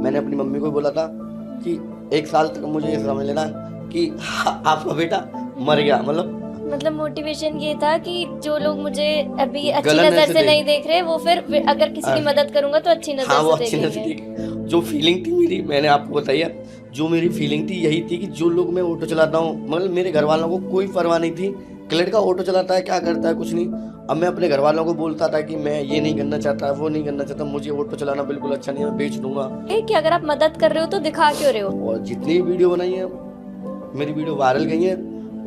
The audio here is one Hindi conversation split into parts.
मैंने अपनी मम्मी को बोला था कि 1 साल तक मुझे ये समझ लेना कि आपका बेटा मर गया। मतलब मोटिवेशन ये था कि जो लोग मुझे अभी अच्छी गलत नजर से नहीं देख रहे, वो फिर अगर किसी की मदद करूंगा तो अच्छी नजर हाँ, वो से अच्छी नजर से देखेंगे। जो फीलिंग थी मेरी, मैंने आपको बताई है, जो मेरी फीलिंग थी यही थी कि जो लोग मैं ऑटो चलाता हूँ, मतलब मेरे घर वालों को कोई परवाह नहीं थी कि लड़का ऑटो चलाता है, क्या करता है, कुछ नहीं। अब मैं अपने घर वालों को बोलता था कि मैं ये नहीं करना चाहता, वो नहीं करना चाहता, मुझे ऑटो चलाना बिल्कुल अच्छा नहीं है, मैं बेच दूंगा। कि अगर आप मदद कर रहे हो तो दिखा क्यों रहे हो। और जितनी वीडियो बनाई है, मेरी वीडियो वायरल गई है,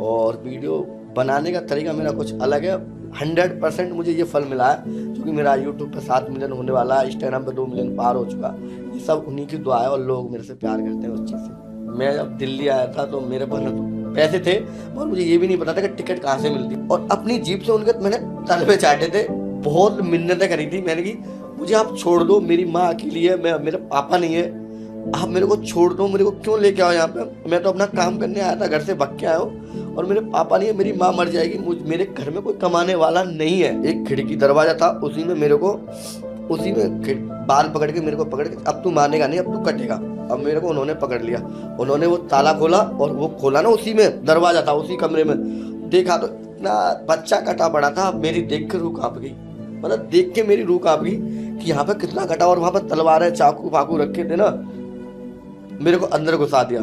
और वीडियो बनाने का तरीका मेरा कुछ अलग है। 100% मुझे ये फल मिला है, क्योंकि मेरा यूट्यूब पे 7 मिलियन होने वाला है, इंस्टाग्राम पे 2 मिलियन पार हो चुका। ये सब उन्हीं की दुआ है, और लोग मेरे से प्यार करते हैं उस चीज़ से। मैं जब दिल्ली आया था तो मेरे पास न पैसे थे, और मुझे ये भी नहीं पता था कि टिकट कहाँ से मिलती, और अपनी जीप से उनके मैंने तलवे चाटे थे, बहुत मिन्नतें करी थी मैंने कि मुझे आप छोड़ दो, मेरी माँ अकेली है, मैं, मेरा पापा नहीं है, आप मेरे को छोड़ दो, मेरे को क्यों लेके आओ यहाँ पे, मैं तो अपना काम करने आया था, घर से भाग के आया हूँ, और मेरे पापा नहीं है, मेरी माँ मर जाएगी, मेरे घर में कोई कमाने वाला नहीं है। एक खिड़की दरवाजा था, उसी में मेरे को, उसी में बाल पकड़ के मेरे को पकड़ के, अब तू मानेगा नहीं, अब तू कटेगा। अब मेरे को उन्होंने पकड़ लिया, उन्होंने वो ताला खोला, और वो खोला ना, उसी में दरवाजा था, उसी कमरे में देखा तो इतना बच्चा कटा पड़ा था, मेरी देख के रूह कांप गई, मतलब देख के मेरी रूह कांप गई कि यहाँ पे कितना कटा, और वहां पर तलवारें चाकू फाकू रखे थे ना, मेरे को अंदर घुसा दिया।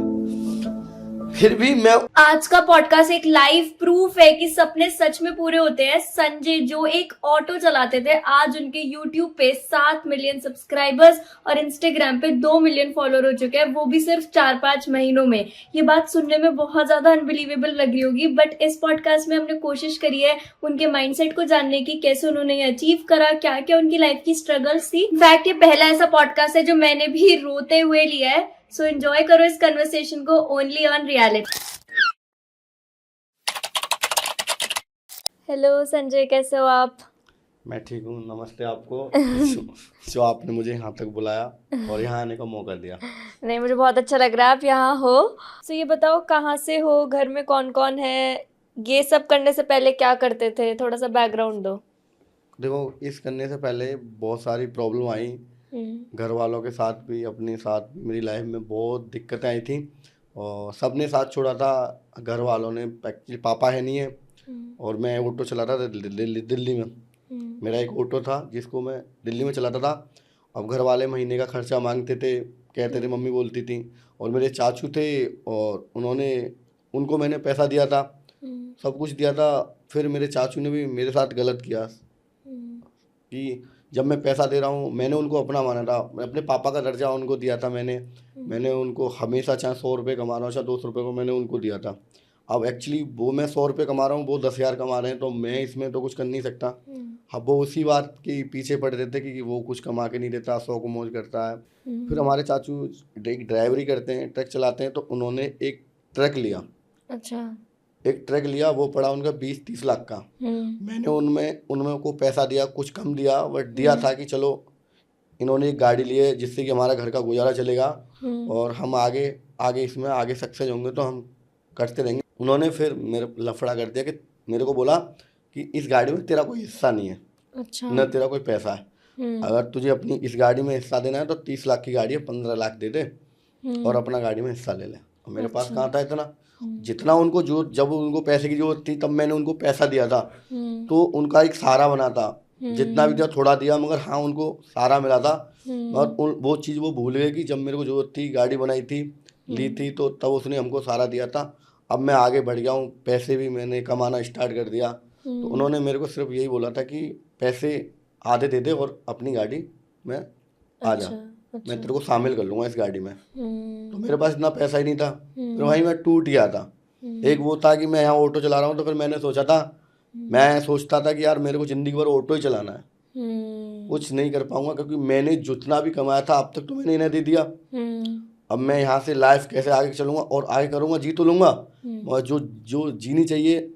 फिर भी मैं आज का पॉडकास्ट एक लाइव प्रूफ है कि सपने सच में पूरे होते हैं। संजय जो एक ऑटो चलाते थे, आज उनके यूट्यूब पे 7 मिलियन सब्सक्राइबर्स और इंस्टाग्राम पे 2 मिलियन फॉलोअर हो चुके हैं, वो भी सिर्फ 4-5 महीनों में। ये बात सुनने में बहुत ज्यादा अनबिलीवेबल लग रही होगी, बट इस पॉडकास्ट में हमने कोशिश करी है उनके माइंडसेट को जानने की, कैसे उन्होंने ये अचीव करा, क्या क्या उनकी लाइफ की स्ट्रगल्स थी। इनफैक्ट ये पहला ऐसा पॉडकास्ट है जो मैंने भी रोते हुए लिया है। सो एंजॉय करो इस कन्वर्सेशन को only on reality. Hello Sanjay, कैसे हो आप? मैं ठीक हूँ, नमस्ते आपको। जो आपने मुझे यहाँ तक बुलाया और यहाँ आने का मौका दिया। नहीं, मुझे बहुत अच्छा लग रहा है आप यहाँ हो। सो ये बताओ, कहाँ से हो, घर में कौन कौन है, ये सब करने से पहले क्या करते थे, थोड़ा सा बैकग्राउंड दो। देखो, इस करने से पहले बहुत सारी प्रॉब्लम आई, घर वालों के साथ भी, अपने साथ भी, मेरी लाइफ में बहुत दिक्कतें आई थी, और सबने साथ छोड़ा था। घर वालों ने, एक्चुअली पापा है नहीं है, और मैं ऑटो चलाता था दिल्ली में। मेरा एक ऑटो था जिसको मैं दिल्ली में चलाता था। अब घर वाले महीने का खर्चा मांगते थे, कहते थे, मम्मी बोलती थी, और मेरे चाचू थे, और उनको मैंने पैसा दिया था, सब कुछ दिया था। फिर मेरे चाचू ने भी मेरे साथ गलत किया कि जब मैं पैसा दे रहा हूँ, मैंने उनको अपना माना था, मैं अपने पापा का दर्जा उनको दिया था, मैंने उनको हमेशा, चाहे 100 रुपये कमा रहा हूँ, चाहे 200 रुपये को मैंने उनको दिया था। अब एक्चुअली वो, मैं 100 रुपये कमा रहा हूँ, वो 10,000 कमा रहे हैं, तो मैं इसमें तो कुछ कर नहीं सकता। अब वो उसी बात के पीछे पड़ रहे थे कि वो कुछ कमा के नहीं देता, 100 को मौज करता है। फिर हमारे चाचू एक ड्राइवरी करते हैं, ट्रक चलाते हैं, तो उन्होंने एक ट्रक लिया। अच्छा। एक ट्रक लिया, वो पड़ा उनका 20-30 लाख का। मैंने उनमें को पैसा दिया, कुछ कम दिया, बट दिया था कि चलो, इन्होंने एक गाड़ी ली है जिससे कि हमारा घर का गुजारा चलेगा, और हम आगे इसमें आगे सक्सेस होंगे तो हम करते रहेंगे। उन्होंने फिर मेरे लफड़ा कर दिया कि मेरे को बोला कि इस गाड़ी में तेरा कोई हिस्सा नहीं है, अच्छा। न तेरा कोई पैसा है, अगर तुझे अपनी इस गाड़ी में हिस्सा देना है तो 30 लाख की गाड़ी है, 15 लाख दे दे, और अपना गाड़ी में हिस्सा ले ले। और मेरे पास कहाँ था इतना, जितना उनको जो, जब उनको पैसे की जरूरत थी तब मैंने उनको पैसा दिया था, तो उनका एक सहारा बना था, जितना भी दिया थोड़ा दिया, मगर हाँ उनको सहारा मिला था। और वो चीज़ वो भूल गए कि जब मेरे को जरूरत थी, गाड़ी बनाई थी, ली थी, तो तब उसने हमको सहारा दिया था। अब मैं आगे बढ़ गया हूँ, पैसे भी मैंने कमाना स्टार्ट कर दिया, तो उन्होंने मेरे को सिर्फ यही बोला था कि पैसे आधे दे दे और अपनी गाड़ी में आ जा, मैं तेरे को शामिल कर लूँगा इस गाड़ी में। तो मेरे पास इतना पैसा ही नहीं था, फिर वहीं मैं टूट गया था। एक वो था कि मैं यहाँ ऑटो चला रहा हूँ, तो फिर मैंने सोचा था, मैं सोचता था कि यार मेरे को ज़िंदगी भर ऑटो ही चलाना है, कुछ नहीं कर पाऊंगा, क्योंकि मैंने जितना भी कमाया था अब तक तो मैंने इन्हें दे दिया। अब मैं यहाँ से लाइफ कैसे आगे चलूँगा, और आगे करूँगा, जी तो लूँगा, और जो जीनी चाहिए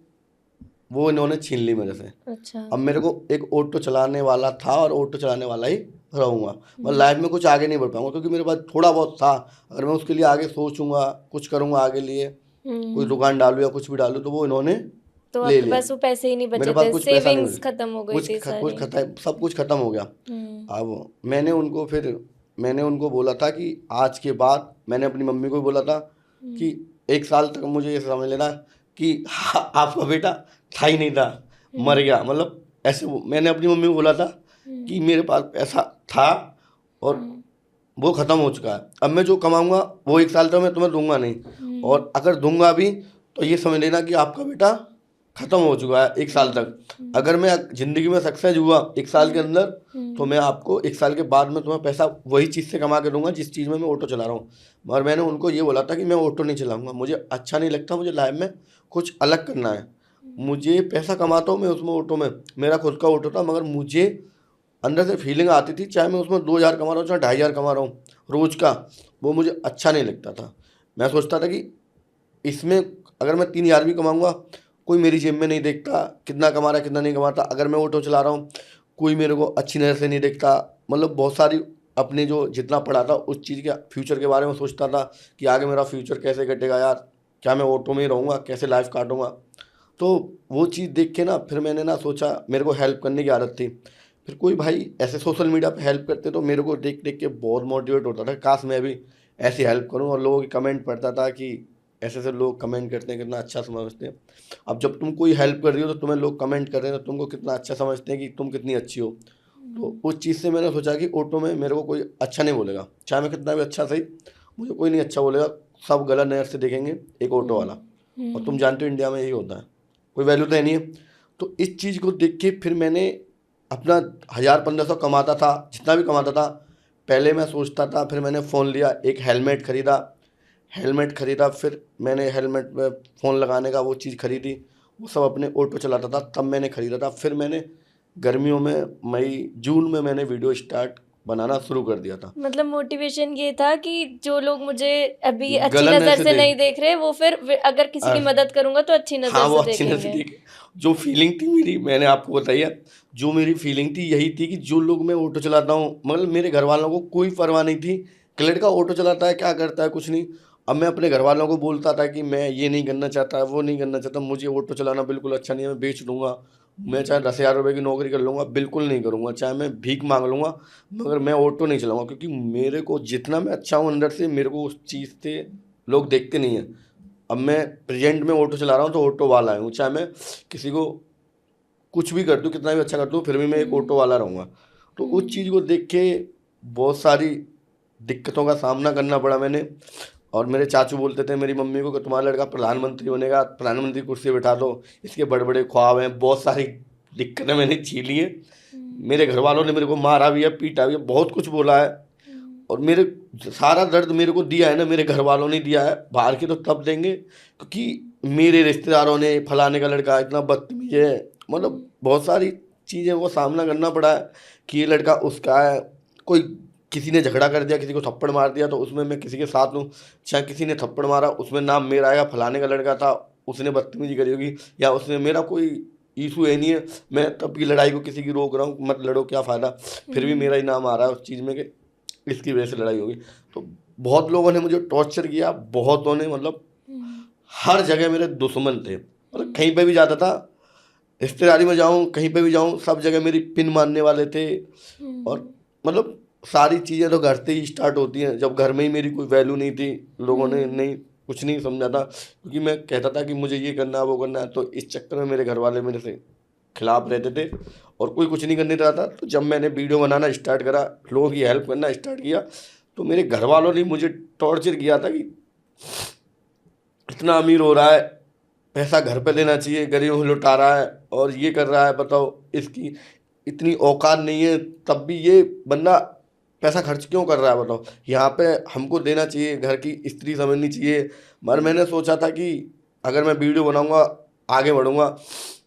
वो इन्होंने छीन ली मेरे से। अच्छा। अब मेरे को एक ऑटो चलाने वाला था, और ऑटो चलाने वाला ही रहूँगा, मैं लाइफ में कुछ आगे नहीं बढ़ पाऊँगा, क्योंकि मेरे पास थोड़ा बहुत था। अगर मैं उसके लिए आगे सोचूंगा, कुछ करूँगा आगे लिए, कोई दुकान डालूँ या कुछ भी डालूँ, तो वो इन्होंने तो ले आपके लिया। पास वो पैसे ही नहीं बचे मेरे पास थे, कुछ पैसा नहीं सेविंग्स बचा, खत्म हो गई थी सारी। सब कुछ खत्म हो गया। अब मैंने उनको फिर मैंने उनको बोला था कि आज के बाद, मैंने अपनी मम्मी को भी बोला था कि 1 साल तक मुझे ये समझ लेना कि आपका बेटा था ही नहीं था, मर गया। मतलब ऐसे मैंने अपनी मम्मी को बोला था कि मेरे पास पैसा था और वो ख़त्म हो चुका है। अब मैं जो कमाऊंगा वो 1 साल तक मैं तुम्हें दूंगा नहीं, और अगर दूंगा भी तो ये समझ लेना कि आपका बेटा ख़त्म हो चुका है 1 साल तक। अगर मैं ज़िंदगी में सक्सेस हुआ 1 साल के अंदर, तो मैं आपको 1 साल के बाद में तुम्हें पैसा वही चीज़ से कमा के दूंगा जिस चीज़ में मैं ऑटो चला रहा हूँ। मगर मैंने उनको ये बोला था कि मैं ऑटो नहीं चलाऊँगा, मुझे अच्छा नहीं लगता, मुझे लाइफ में कुछ अलग करना है। मुझे पैसा कमाता हूँ मैं उसमें, ऑटो में मेरा खुद का ऑटो था, मगर मुझे अंदर से फीलिंग आती थी, चाहे मैं उसमें 2,000 कमा रहा हूँ चाहे 2,500 कमा रहा हूँ रोज़ का, वो मुझे अच्छा नहीं लगता था। मैं सोचता था कि इसमें अगर मैं 3,000 भी कमाऊँगा, कोई मेरी जेब में नहीं देखता कितना कमा रहा है कितना नहीं कमाता। अगर मैं ऑटो चला रहा हूँ, कोई मेरे को अच्छी नज़र से नहीं देखता। मतलब बहुत सारी अपने जो जितना पढ़ा था उस चीज़ के फ्यूचर के बारे में सोचता था कि आगे मेरा फ्यूचर कैसे कटेगा यार, क्या मैं ऑटो में ही रहूँगा, कैसे लाइफ काटूँगा। तो वो चीज़ देख के ना फिर मैंने ना सोचा, मेरे को हेल्प करने की आदत थी। फिर कोई भाई ऐसे सोशल मीडिया पे हेल्प करते तो मेरे को देख देख के बहुत मोटिवेट होता था, काश मैं भी ऐसी हेल्प करूं। और लोगों की कमेंट पढ़ता था कि ऐसे ऐसे लोग कमेंट करते हैं, कितना अच्छा समझते हैं। अब जब तुम कोई हेल्प कर रही हो तो तुम्हें लोग कमेंट कर रहे हैं तो तुमको कितना अच्छा समझते हैं कि तुम कितनी अच्छी हो। तो उस चीज़ से मैंने सोचा कि ऑटो में मेरे को कोई अच्छा नहीं बोलेगा, चाहे मैं कितना भी अच्छा सही, मुझे कोई नहीं अच्छा बोलेगा। सब गलत नज़र से देखेंगे एक ऑटो वाला, और तुम जानते हो इंडिया में यही होता है, कोई वैल्यू तो है नहीं है। तो इस चीज़ को देख के फिर मैंने अपना 1,000-1,500 कमाता था, जितना भी कमाता था पहले मैं सोचता था, फिर मैंने फ़ोन लिया, एक हेलमेट ख़रीदा, फिर मैंने हेलमेट में फ़ोन लगाने का वो चीज़ ख़रीदी, वो सब अपने ऑटो चलाता था तब मैंने ख़रीदा था। फिर मैंने गर्मियों में मई जून में मैंने वीडियो स्टार्ट बनाना शुरू कर दिया था। मतलब मोटिवेशन ये था कि जो लोग मुझे अभी अच्छी गलत नज़र से से नहीं देख रहे, वो फिर अगर किसी की मदद करूंगा तो अच्छी हाँ, नज़र वो से अच्छी नज़र से देखेंगे। देखे। जो फीलिंग थी मेरी, मैंने आपको बताई है, जो मेरी फीलिंग थी यही थी कि जो लोग मैं ऑटो चलाता हूँ, मतलब मेरे घर वालों को कोई परवाह नहीं थी कि लड़का ऑटो चलाता है, क्या करता है, कुछ नहीं। अब मैं अपने घर वालों को बोलता था कि मैं ये नहीं करना चाहता, वो नहीं करना चाहता, मुझे ऑटो चलाना बिल्कुल अच्छा नहीं है, मैं बेच दूंगा, मैं चाहे 10,000 रुपये की नौकरी कर लूँगा, बिल्कुल नहीं करूँगा, चाहे मैं भीख मांग लूँगा, मगर मैं ऑटो नहीं चलाऊँगा। क्योंकि मेरे को जितना मैं अच्छा हूँ अंदर से, मेरे को उस चीज़ से लोग देखते नहीं हैं। अब मैं प्रेजेंट में ऑटो चला रहा हूँ तो ऑटो वाला हूँ, चाहे मैं किसी को कुछ भी कर दूँ, कितना भी अच्छा कर दूँ, फिर भी मैं एक ऑटो वाला रहूँगा। तो उस चीज़ को देख के बहुत सारी दिक्कतों का सामना करना पड़ा मैंने। और मेरे चाचू बोलते थे मेरी मम्मी को कि तुम्हारा लड़का प्रधानमंत्री बनेगा, प्रधानमंत्री की कुर्सी पे बैठा दो, इसके बड़े बड़े ख्वाब हैं। बहुत सारी दिक्कतें मैंने झेली हैं। मेरे घर वालों ने मेरे को मारा भी है, पीटा भी है, बहुत कुछ बोला है। और मेरे सारा दर्द मेरे को दिया है ना मेरे घर वालों ने दिया है, बाहर के तो तब देंगे क्योंकि मेरे रिश्तेदारों ने फलाने का लड़का इतना बदतमीज है, मतलब बहुत सारी चीज़ें को सामना करना पड़ा है कि ये लड़का उसका है। कोई किसी ने झगड़ा कर दिया, किसी को थप्पड़ मार दिया तो उसमें मैं किसी के साथ हूँ, चाहे किसी ने थप्पड़ मारा उसमें नाम मेरा आएगा, फलाने का लड़का था उसने बदतमीजी करी होगी, या उसने, मेरा कोई इशू है नहीं है, मैं तब की लड़ाई को किसी की रोक रहा हूँ, मत लड़ो क्या फ़ायदा, फिर भी मेरा ही नाम आ रहा है उस चीज़ में कि इसकी वजह से लड़ाई होगी। तो बहुत लोगों ने मुझे टॉर्चर किया, बहुतों ने, मतलब हर जगह मेरे दुश्मन थे। मतलब कहीं पे भी जाता था, रिश्तेदारी में जाऊं, कहीं पे भी जाऊं, सब जगह मेरी पिन मारने वाले थे। और मतलब सारी चीज़ें तो घर से ही स्टार्ट होती हैं, जब घर में ही मेरी कोई वैल्यू नहीं थी, लोगों ने नहीं कुछ नहीं समझा था, क्योंकि मैं कहता था कि मुझे ये करना है वो करना है, तो इस चक्कर में मेरे घर वाले मेरे से खिलाफ रहते थे और कोई कुछ नहीं करने देता था। तो जब मैंने वीडियो बनाना स्टार्ट करा, लोगों की हेल्प करना स्टार्ट किया, तो मेरे घर वालों ने मुझे टॉर्चर किया था कि इतना अमीर हो रहा है, पैसा घर पे देना चाहिए, गरीबों को लुटा रहा है और ये कर रहा है, बताओ इसकी इतनी औकात नहीं है, तब भी ये बंदा पैसा खर्च क्यों कर रहा है, बताओ यहाँ पे हमको देना चाहिए, घर की स्त्री समझनी चाहिए। मगर मैंने सोचा था कि अगर मैं वीडियो बनाऊंगा, आगे बढ़ूंगा,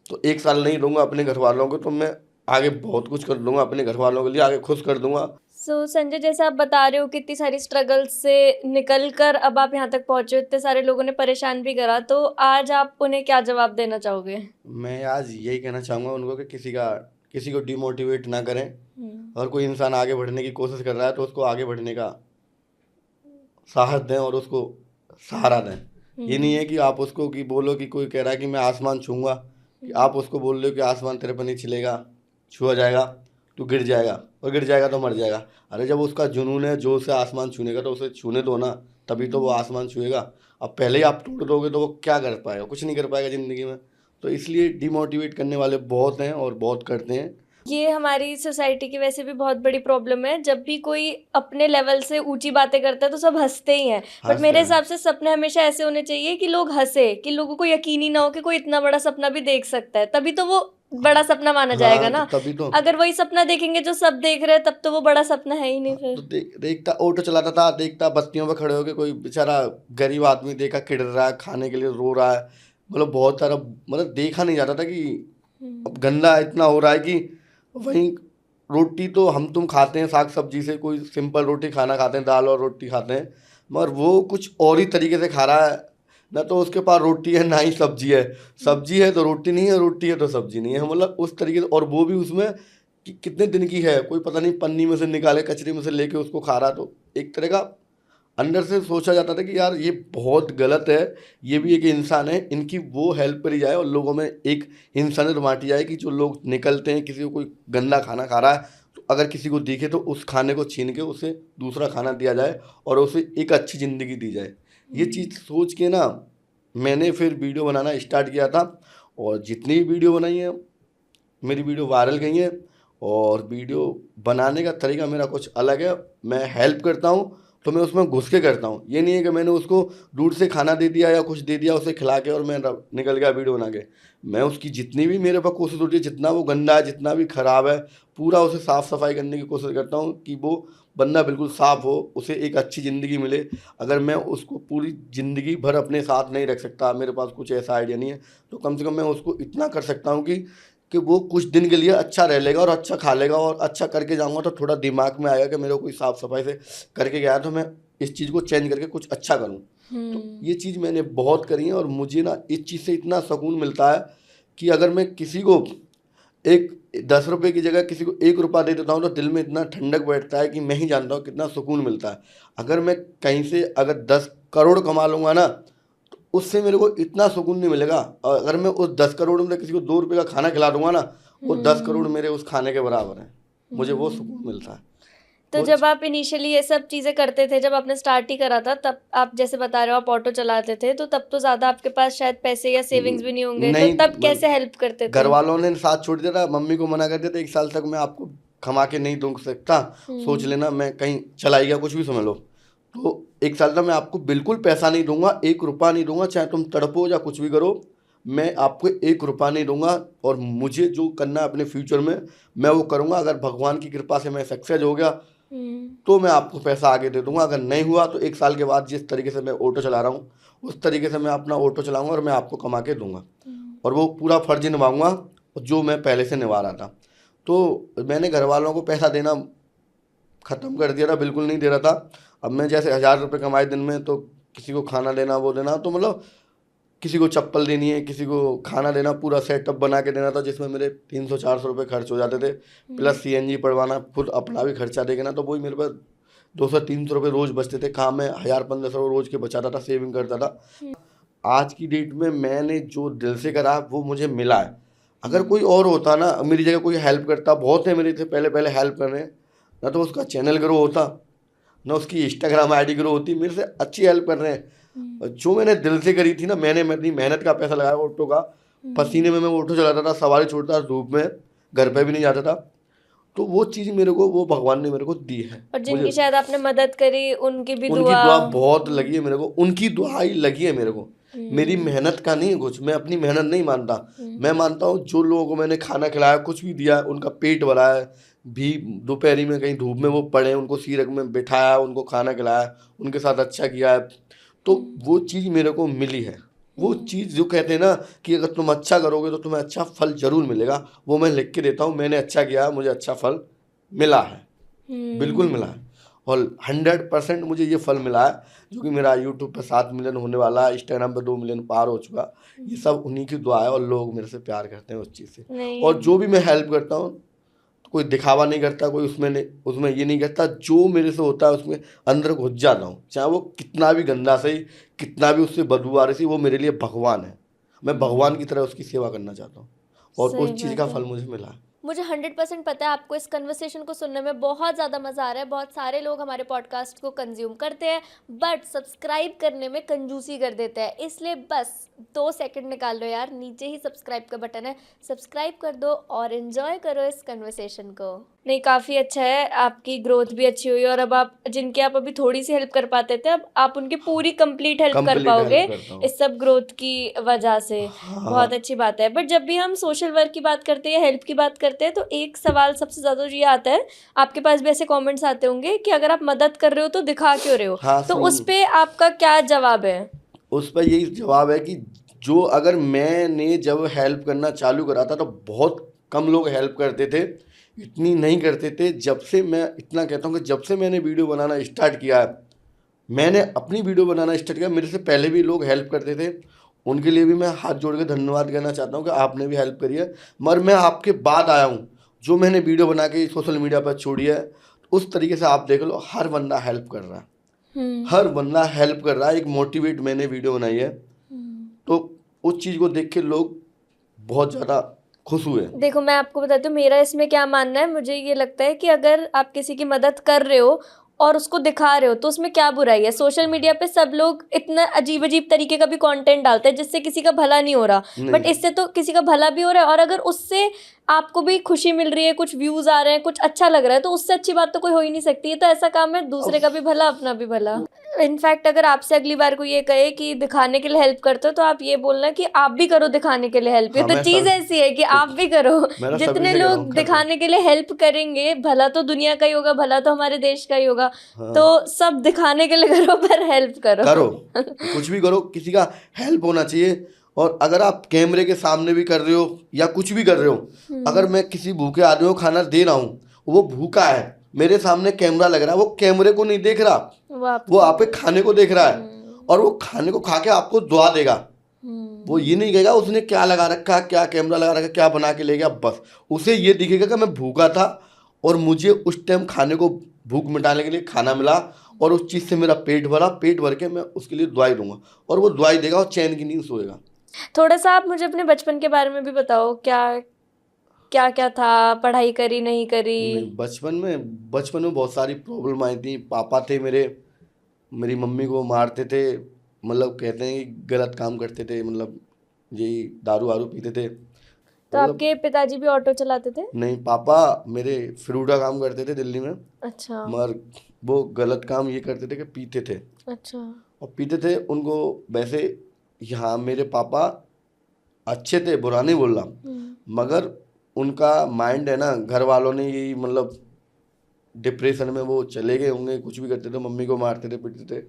तो 1 साल नहीं दूंगा अपने घर वालों को, तो मैं आगे बहुत कुछ कर दूंगा अपने घर वालों के लिए, आगे खुश कर दूंगा। संजय, जैसे आप बता रहे हो कि इतनी सारी स्ट्रगल से निकल कर अब आप यहाँ तक पहुंचे हो, इतने सारे लोगों ने परेशान भी करा, तो आज आप उन्हें क्या जवाब देना चाहोगे? मैं आज यही कहना चाहूँगा उनको कि किसी को डिमोटिवेट ना करें। अगर कोई इंसान आगे बढ़ने की कोशिश कर रहा है तो उसको आगे बढ़ने का साहस दें और उसको सहारा दें। ये नहीं है कि आप उसको कि बोलो कि कोई कह रहा है कि मैं आसमान छूँगा, कि आप उसको बोल रहे हो कि आसमान तेरे पर नहीं छिलेगा, छुआ जाएगा तो गिर जाएगा। और गिर जाएगा तो मर जाएगा। अरे जब उसका जुनून है जो उसे आसमान छूने का तो उसे छूने दो ना, तभी तो वो आसमान छुएगा। अब पहले ही आप टूट दोगे तो वो क्या कर पाएगा, कुछ नहीं कर पाएगा ज़िंदगी में। तो इसलिए डिमोटिवेट करने वाले बहुत हैं और बहुत करते हैं। ये हमारी सोसाइटी की वैसे भी बहुत बड़ी प्रॉब्लम है। जब भी कोई अपने लेवल से ऊंची बातें करता है तो सब हंसते ही हैं, बट हंसते मेरे हैं। हिसाब से सपने हमेशा ऐसे होने चाहिए कि लोग हंसे, कि लोगों को यकीन ही ना हो कि कोई इतना बड़ा सपना भी देख सकता है, तभी तो वो बड़ा सपना माना जाएगा हाँ, ना। तो तभी तो। अगर वही सपना देखेंगे जो सब देख रहे हैं, तब तो वो बड़ा सपना है ही नहीं तो फिर। देखता ऑटो चलाता था, देखता बत्तियों पे खड़े होके कोई बेचारा गरीब आदमी देखा किड़ रहा है, खाने के लिए रो रहा है। मतलब बहुत सारा, मतलब देखा नहीं जाता था कि अब गंदा इतना हो रहा है कि वहीं रोटी तो हम तुम खाते हैं साग सब्जी से, कोई सिंपल रोटी खाना खाते हैं, दाल और रोटी खाते हैं, मगर वो कुछ और ही तरीके से खा रहा है। ना तो उसके पास रोटी है ना ही सब्जी है, सब्जी है तो रोटी नहीं है, रोटी है तो सब्जी नहीं है, मतलब उस तरीके से। और वो भी उसमें कि कितने दिन की है कोई पता नहीं, पन्नी में से निकाले कचरे में से लेके उसको खा रहा। तो एक तरह का अंदर से सोचा जाता था कि यार ये बहुत गलत है, ये भी एक इंसान है, इनकी वो हेल्प करी जाए और लोगों में एक इंसानियत बांटी जाए कि जो लोग निकलते हैं, किसी को कोई गंदा खाना खा रहा है तो अगर किसी को दिखे तो उस खाने को छीन के उसे दूसरा खाना दिया जाए और उसे एक अच्छी ज़िंदगी दी जाए। ये चीज़ सोच के ना मैंने फिर वीडियो बनाना स्टार्ट किया था। और जितनी भी वीडियो बनाई है मेरी वीडियो वायरल गई है। और वीडियो बनाने का तरीका मेरा कुछ अलग है। मैं हेल्प करता हूँ तो मैं उसमें घुस के करता हूँ। ये नहीं है कि मैंने उसको दूर से खाना दे दिया या कुछ दे दिया उसे खिला के और मैं निकल गया वीडियो बना के। मैं उसकी जितनी भी मेरे पास कोशिश होती है, जितना वो गंदा है, जितना भी ख़राब है, पूरा उसे साफ़ सफाई करने की कोशिश करता हूँ कि वो बंदा बिल्कुल साफ़ हो, उसे एक अच्छी ज़िंदगी मिले। अगर मैं उसको पूरी ज़िंदगी भर अपने साथ नहीं रख सकता, मेरे पास कुछ ऐसा आइडिया नहीं है, तो कम से कम मैं उसको इतना कर सकता हूँ कि वो कुछ दिन के लिए अच्छा रह लेगा और अच्छा खा लेगा। और अच्छा करके जाऊंगा तो थोड़ा दिमाग में आएगा कि मेरे को कोई साफ़ सफाई से करके गया तो मैं इस चीज़ को चेंज करके कुछ अच्छा करूं। तो ये चीज़ मैंने बहुत करी है और मुझे ना इस चीज़ से इतना सुकून मिलता है कि अगर मैं किसी को एक 10 रुपये की जगह किसी को 1 रुपया दे देता हूँ तो दिल में इतना ठंडक बैठता है कि मैं ही जानता हूँ कितना सुकून मिलता है। अगर मैं कहीं से अगर 10 करोड़ कमा लूँगा ना तो उससे मेरे को इतना सुकून नहीं मिलेगा। और अगर मैं उस 10 करोड़ में से किसी को 2 रुपये का खाना खिला दूंगा ना, वो 10 करोड़ मेरे उस खाने के बराबर है। मुझे वो सुकून मिलता है। तो वो जब आप इनिशियली ये सब चीज़ें करते थे, जब आपने स्टार्ट ही करा था, तब आप जैसे बता रहे हो आप ऑटो चलाते थे, तो तब तो ज़्यादा आपके पास शायद पैसे या सेविंग्स भी नहीं होंगे, तो नहीं, तब कैसे हेल्प करते घर थे? वालों ने साथ छोड़ दिया था, मम्मी को मना कर दिया था 1 साल तक मैं आपको कमा के नहीं दूँ सकता, सोच लेना मैं कहीं चलाई गया कुछ भी समझ लो। तो 1 साल तक मैं आपको बिल्कुल पैसा नहीं दूंगा, 1 रुपया नहीं दूंगा, चाहे तुम तड़पो या कुछ भी करो, मैं आपको 1 रुपया नहीं दूंगा। और मुझे जो करना है अपने फ्यूचर में मैं वो करूंगा। अगर भगवान की कृपा से मैं सक्सेस हो गया तो मैं आपको पैसा आगे दे दूंगा, अगर नहीं हुआ तो 1 साल के बाद जिस तरीके से मैं ऑटो चला रहा हूँ उस तरीके से मैं अपना ऑटो चलाऊंगा और मैं आपको कमा के दूंगा। और वो पूरा फर्ज निभाऊंगा जो मैं पहले से निभा रहा था। तो मैंने घर वालों को पैसा देना ख़त्म कर दिया था, बिल्कुल नहीं दे रहा था। अब मैं जैसे 1000 रुपये कमाए दिन में तो किसी को खाना देना वो देना, तो मतलब किसी को चप्पल देनी है, किसी को खाना देना, पूरा सेटअप बना के देना था जिसमें मेरे 300-400 रुपये खर्च हो जाते थे, प्लस सीएनजी पड़वाना, खुद अपना भी खर्चा देना। तो वही मेरे पास 200-300 रुपये रोज़ बचते थे। कहाँ मैं 1000-1500 रोज़ के बचाता था, सेविंग करता था। आज की डेट में मैंने जो दिल से करा वो मुझे मिला है। अगर कोई और होता ना मेरी जगह, कोई हेल्प करता, बहुत है मेरे से पहले पहले हेल्प कर रहे हैं, ना तो उसका चैनल ग्रो होता ना उसकी इंस्टाग्राम आईडी ग्रो होती, मेरे से अच्छी हेल्प कर रहे हैं। जो मैंने दिल से करी थी ना, मैंने अपनी मेहनत का पैसा लगाया ऑटो का, पसीने में मैं ऑटो चलाता था, सवारी छोड़ता था धूप में, घर पे भी नहीं जाता था। तो वो चीज़ मेरे को वो भगवान ने मेरे को दी है। और जिनकी मुझे शायद आपने मदद करी उनकी भी उनकी दुआ। दुआ बहुत लगी है मेरे को, उनकी दुआ ही लगी है मेरे को। मेरी मेहनत का नहीं है कुछ, मैं अपनी मेहनत नहीं मानता। मैं मानता हूँ जो लोगों को मैंने खाना खिलाया, कुछ भी दिया, उनका पेट भरा है, भी दोपहरी में कहीं धूप में वो पड़े, उनको सीरक में बिठाया, उनको खाना खिलाया, उनके साथ अच्छा किया है, तो वो चीज़ मेरे को मिली है। वो चीज़ जो कहते हैं ना कि अगर तुम अच्छा करोगे तो तुम्हें अच्छा फल जरूर मिलेगा, वो मैं लिख के देता हूँ। मैंने अच्छा किया, मुझे अच्छा फल मिला है, बिल्कुल मिला है। और 100% मुझे ये फल मिला है, जो कि मेरा यूट्यूब पे 7 मिलियन होने वाला है, इंस्टाग्राम पे 2 मिलियन पार हो चुका। ये सब उन्हीं की दुआ है और लोग मेरे से प्यार करते हैं उस चीज़ से। नहीं। और जो भी मैं हेल्प करता हूँ तो कोई दिखावा नहीं करता, कोई उसमें ये नहीं करता, जो मेरे से होता है उसमें अंदर घुस जाता हूँ, चाहे वो कितना भी गंदा सही, कितना भी उससे बदबू आ रही थी, वो मेरे लिए भगवान है। मैं भगवान की तरह उसकी सेवा करना चाहता हूँ और सही उस चीज़ बात का है। फल मुझे मिला है। मुझे 100% पता है आपको इस कन्वर्सेशन को सुनने में बहुत ज़्यादा मज़ा आ रहा है। बहुत सारे लोग हमारे पॉडकास्ट को कंज्यूम करते हैं बट सब्सक्राइब करने में कंजूसी कर देते हैं, इसलिए बस 2 सेकंड निकाल लो यार, नीचे ही सब्सक्राइब का बटन है, सब्सक्राइब कर दो और एंजॉय करो इस कन्वर्सेशन को। नहीं, काफ़ी अच्छा है, आपकी ग्रोथ भी अच्छी हुई और अब आप जिनकी आप अभी थोड़ी सी हेल्प कर पाते थे, अब आप उनकी पूरी कंप्लीट हेल्प कर Complete पाओगे help करता हूँ। इस सब ग्रोथ की वजह से। हाँ। बहुत अच्छी बात है। बट जब भी हम सोशल वर्क की बात करते हैं, हेल्प की बात करते हैं, तो एक सवाल सबसे ज़्यादा ये आता है, आपके पास भी ऐसे कमेंट्स आते होंगे कि अगर आप मदद कर रहे हो तो दिखा क्यों रहे हो? हाँ, तो उस पे आपका क्या जवाब है? उस पर यही जवाब है कि जो अगर मैंने जब हेल्प करना चालू करा था तो बहुत कम लोग हेल्प करते थे, इतनी नहीं करते थे। जब से मैं इतना कहता हूँ कि जब से मैंने वीडियो बनाना स्टार्ट किया है, मैंने अपनी वीडियो बनाना स्टार्ट किया, मेरे से पहले भी लोग हेल्प करते थे, उनके लिए भी मैं हाथ जोड़ के धन्यवाद कहना चाहता हूँ कि आपने भी हेल्प करी है। मगर मैं आपके बाद आया हूँ, जो मैंने वीडियो बना के सोशल मीडिया पर छोड़ी है, उस तरीके से आप देख लो, हर बंदा हेल्प कर रहा है, हर बंदा हेल्प कर रहा है। एक मोटिवेट मैंने वीडियो बनाई है, तो उस चीज़ को देख के लोग बहुत ज़्यादा खुश हुए। देखो, मैं आपको बताती हूँ मेरा इसमें क्या मानना है। मुझे ये लगता है कि अगर आप किसी की मदद कर रहे हो और उसको दिखा रहे हो तो उसमें क्या बुराई है? सोशल मीडिया पे सब लोग इतना अजीब अजीब तरीके का भी कंटेंट डालते हैं जिससे किसी का भला नहीं हो रहा, बट इससे तो किसी का भला भी हो रहा है, और अगर उससे आपको भी खुशी मिल रही है, कुछ व्यूज आ रहे हैं, कुछ अच्छा लग रहा है, तो उससे अच्छी बात तो कोई हो ही नहीं सकती। ये तो ऐसा काम है, दूसरे का भी भला, अपना भी भला। इनफैक्ट अगर आपसे अगली बार को ये कहे कि दिखाने के लिए हेल्प करते हो, तो आप ये बोलना कि आप भी करो दिखाने के लिए हेल्प। ये हाँ, तो मैं चीज ऐसी है कि आप भी करो। मेरा सभी जितने से कह रहा लोग हूँ, कर दो। दिखाने के लिए हेल्प करेंगे, भला तो दुनिया का ही होगा, भला तो हमारे देश का ही होगा। हाँ। तो सब दिखाने के लिए करो पर हेल्प करो। कुछ भी करो, किसी का हेल्प होना चाहिए। और अगर आप कैमरे के सामने भी कर रहे हो या कुछ भी कर रहे हो, अगर मैं किसी भूखे आदमी को खाना दे रहा हूँ, वो भूखा है, मेरे सामने कैमरा लग रहा है, वो कैमरे को नहीं देख रहा, वो आप खाने को देख रहा है, और वो खाने को खा के आपको दुआ देगा। वो ये नहीं कहेगा उसने क्या लगा रखा, क्या कैमरा लगा रखा, क्या बना के ले गया। बस उसे ये दिखेगा कि मैं भूखा था और मुझे उस टाइम खाने को, भूख मिटाने के लिए खाना मिला, और उस चीज़ से मेरा पेट भरा। पेट भर के मैं उसके लिए दुआई दूंगा, और वो दुआई देगा और चैन की नींद सोएगा। थोड़ा सा आप मुझे अपने बचपन के बारे में भी बताओ, क्या क्या क्या था, पढ़ाई करी नहीं करी? बचपन में बहुत सारी प्रॉब्लम आई थी। पापा थे मेरी मम्मी को मारते थे, मतलब कहते हैं कि गलत काम करते थे, मतलब यही दारू वारू पीते थे। तो आपके पिताजी भी ऑटो चलाते थे? नहीं, पापा मेरे फ्रूट का काम करते थे दिल्ली में। अच्छा। मगर वो गलत काम ये करते थे कि पीते थे। अच्छा। और पीते थे, उनको वैसे यहाँ मेरे पापा अच्छे थे, बुरा नहीं बोल रहा, मगर उनका माइंड है ना, घर वालों ने यही मतलब डिप्रेशन में वो चले गए होंगे, कुछ भी करते थे, मम्मी को मारते थे, पीटते थे।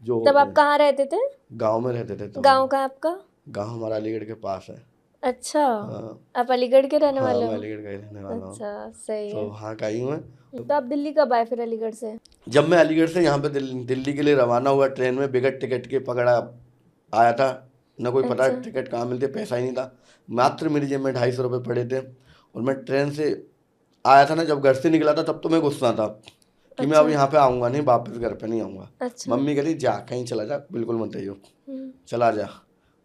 जो तब आप कहाँ रहते थे? गांव में रहते थे। गांव कहाँ आपका? गांव हमारा अलीगढ़ के पास है। अच्छा। हाँ, आप अलीगढ़ के रहने हाँ, वाले मैं हो? अलीगढ़ का ही रहने वाला हूँ। अच्छा, सही तो है। वहाँ का ही हूँ मैं। तो आप दिल्ली कब आए फिर अलीगढ़ से? जब मैं अलीगढ़ से यहाँ पे दिल्ली के लिए रवाना हुआ, ट्रेन में बगैर टिकट के पकड़ा आया था, ना कोई पता अच्छा। टिकट कहाँ मिलते, पैसा ही नहीं था। मात्र मेरी जेब में 250 रुपये पड़े थे, और मैं ट्रेन से आया था ना, जब घर से निकला था तब तो मैं गुस्सा था कि मैं अब यहाँ पे आऊँगा नहीं, वापस घर पे नहीं आऊँगा। अच्छा। मम्मी कहती जा, कहीं चला जा, बिल्कुल मत आइयो, चला जा।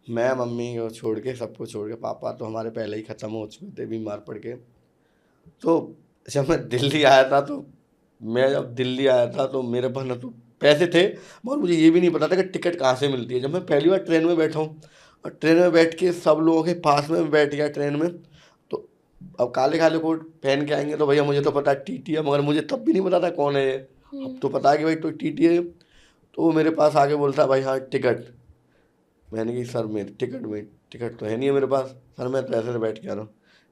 मैं मम्मी को छोड़ के, सबको छोड़ के, पापा तो हमारे पहले ही ख़त्म हो चुके थे बीमार पड़ के। तो जब मैं दिल्ली आया था तो मेरे पास ना तो पैसे थे, और मुझे ये भी नहीं पता था कि टिकट कहाँ से मिलती है। जब मैं पहली बार ट्रेन में बैठा हूँ, और ट्रेन में बैठ के सब लोगों के पास में बैठ गया ट्रेन में, तो अब काले काले कोट पहन के आएंगे तो भैया मुझे तो पता है टीटी है, मगर मुझे तब भी नहीं पता था कौन है ये। अब तो पता है कि भाई तो टीटी है। तो वो मेरे पास आके बोलता भाई हाँ टिकट। मैंने कही सर मेरी टिकट तो है नहीं है मेरे पास, सर मैं तो ऐसे से बैठ के आ रहा हूँ।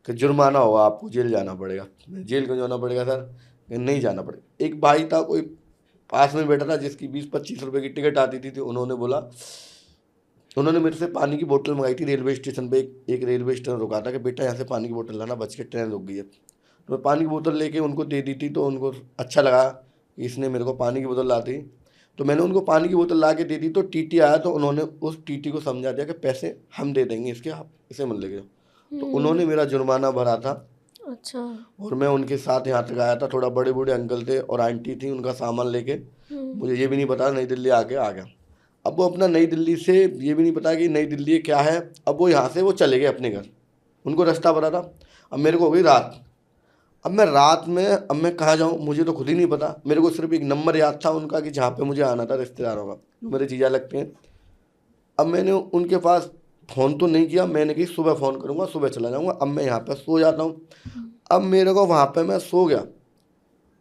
कि जुर्माना होगा, आपको जेल जाना पड़ेगा। जेल क्यों जाना पड़ेगा सर? नहीं जाना पड़ेगा। एक भाई था कोई पास में बैठा था जिसकी 20-25 रुपए की टिकट आती थी, तो उन्होंने मेरे से पानी की बोतल मंगाई थी रेलवे स्टेशन पे। एक रेलवे स्टेशन रुका था कि बेटा यहाँ से पानी की बोतल लाना, बच के ट्रेन रुक गई है। तो मैं पानी की बोतल लेके उनको दे दी थी, तो उनको अच्छा लगा कि इसने मेरे को पानी की बोतल ला दी। तो मैंने उनको पानी की बोतल ला के दे दी। तो टीटी आया, तो उन्होंने उस टीटी को समझा दिया कि पैसे हम दे देंगे इसके, आप इसे मत लेके जाओ। तो उन्होंने मेरा जुर्माना भरा था। अच्छा। और मैं उनके साथ यहाँ तक आया था। थोड़ा बड़े बूढ़े अंकल थे और आंटी थी, उनका सामान लेके मुझे ये भी नहीं पता नई दिल्ली आ गया। अब वो अपना नई दिल्ली से ये भी नहीं पता कि नई दिल्ली क्या है। अब वो यहाँ से वो चले गए अपने घर। उनको रास्ता पता था। अब मेरे को हो गई रात, अब मैं कहाँ जाऊँ मुझे तो खुद ही नहीं पता। मेरे को सिर्फ एक नंबर याद था उनका कि जहाँ पे मुझे आना था रिश्तेदारों का, जो मेरे जीजा लगते हैं। अब मैंने उनके पास फ़ोन तो नहीं किया, मैंने कि सुबह फ़ोन करूँगा, सुबह चला जाऊँगा। अब मैं यहाँ पे सो जाता हूँ। अब मेरे को वहाँ पे मैं सो गया,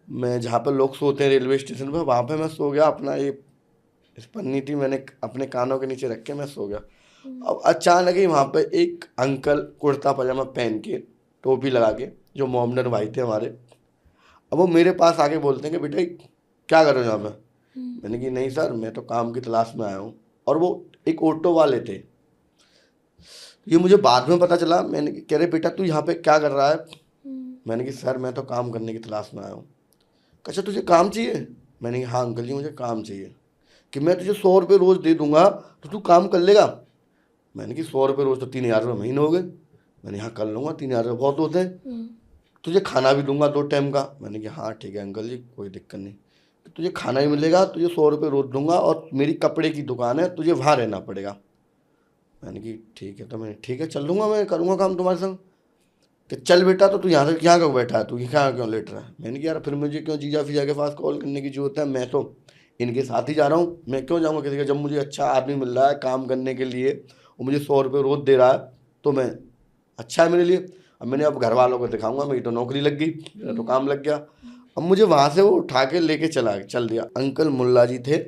मैं जहाँ पे लोग सोते हैं रेलवे स्टेशन पे, वहाँ पे मैं सो गया। अपना ये इस पन्नी थी, मैंने अपने कानों के नीचे रख के मैं सो गया। अब अचानक ही वहाँ पे एक अंकल कुर्ता पजामा पहन के, टोपी लगा के, जो मोमडन भाई थे हमारे, अब वो मेरे पास आके बोलते हैं कि बेटे क्या कर रहे हो यहाँ पे। मैंने कि नहीं सर, मैं तो काम की तलाश में आया हूँ। और वो एक ऑटो वाले थे। ये मुझे बाद में पता चला। मैंने कह रहे बेटा तू यहाँ पे क्या कर रहा है। मैंने कि सर मैं तो काम करने की तलाश में आया हूँ। अच्छा तुझे काम चाहिए। मैंने कहा हाँ अंकल जी मुझे काम चाहिए। कि मैं तुझे 100 रुपये रोज़ दे दूंगा तो तू काम कर लेगा। मैंने कि 100 रुपये रोज़ तो 3000 रुपये महीने हो गए। मैंने हाँ कर लूँगा, 3000 रुपये बहुत होते हैं। तुझे खाना भी दूंगा 2 टाइम का। मैंने कहा हाँ ठीक है अंकल जी कोई दिक्कत नहीं, तुझे खाना ही मिलेगा, तुझे 100 रुपये रोज़ दूंगा और मेरी कपड़े की दुकान है, तुझे वहाँ रहना पड़ेगा। मैंने कि ठीक है। तो मैंने ठीक है चल लूँगा, मैं करूँगा काम तुम्हारे संग। तो चल बेटा, तो तू यहाँ से यहाँ क्यों बैठा है, तू यहाँ क्यों लेट रहा है। मैंने कहा यार फिर मुझे क्यों जीजा फिजा के पास कॉल करने की जरूरत है, मैं तो इनके साथ ही जा रहा हूँ, मैं क्यों जाऊँगा किसी का। जब मुझे अच्छा आदमी मिल रहा है काम करने के लिए और मुझे 100 रुपये रोज़ दे रहा है तो मैं अच्छा है मेरे लिए। अब मैंने अब घर वालों को दिखाऊंगा मेरी तो नौकरी लग गई, मेरा तो काम लग गया। अब मुझे वहाँ से वो उठा के लेके चल दिया। अंकल मुल्ला जी थे,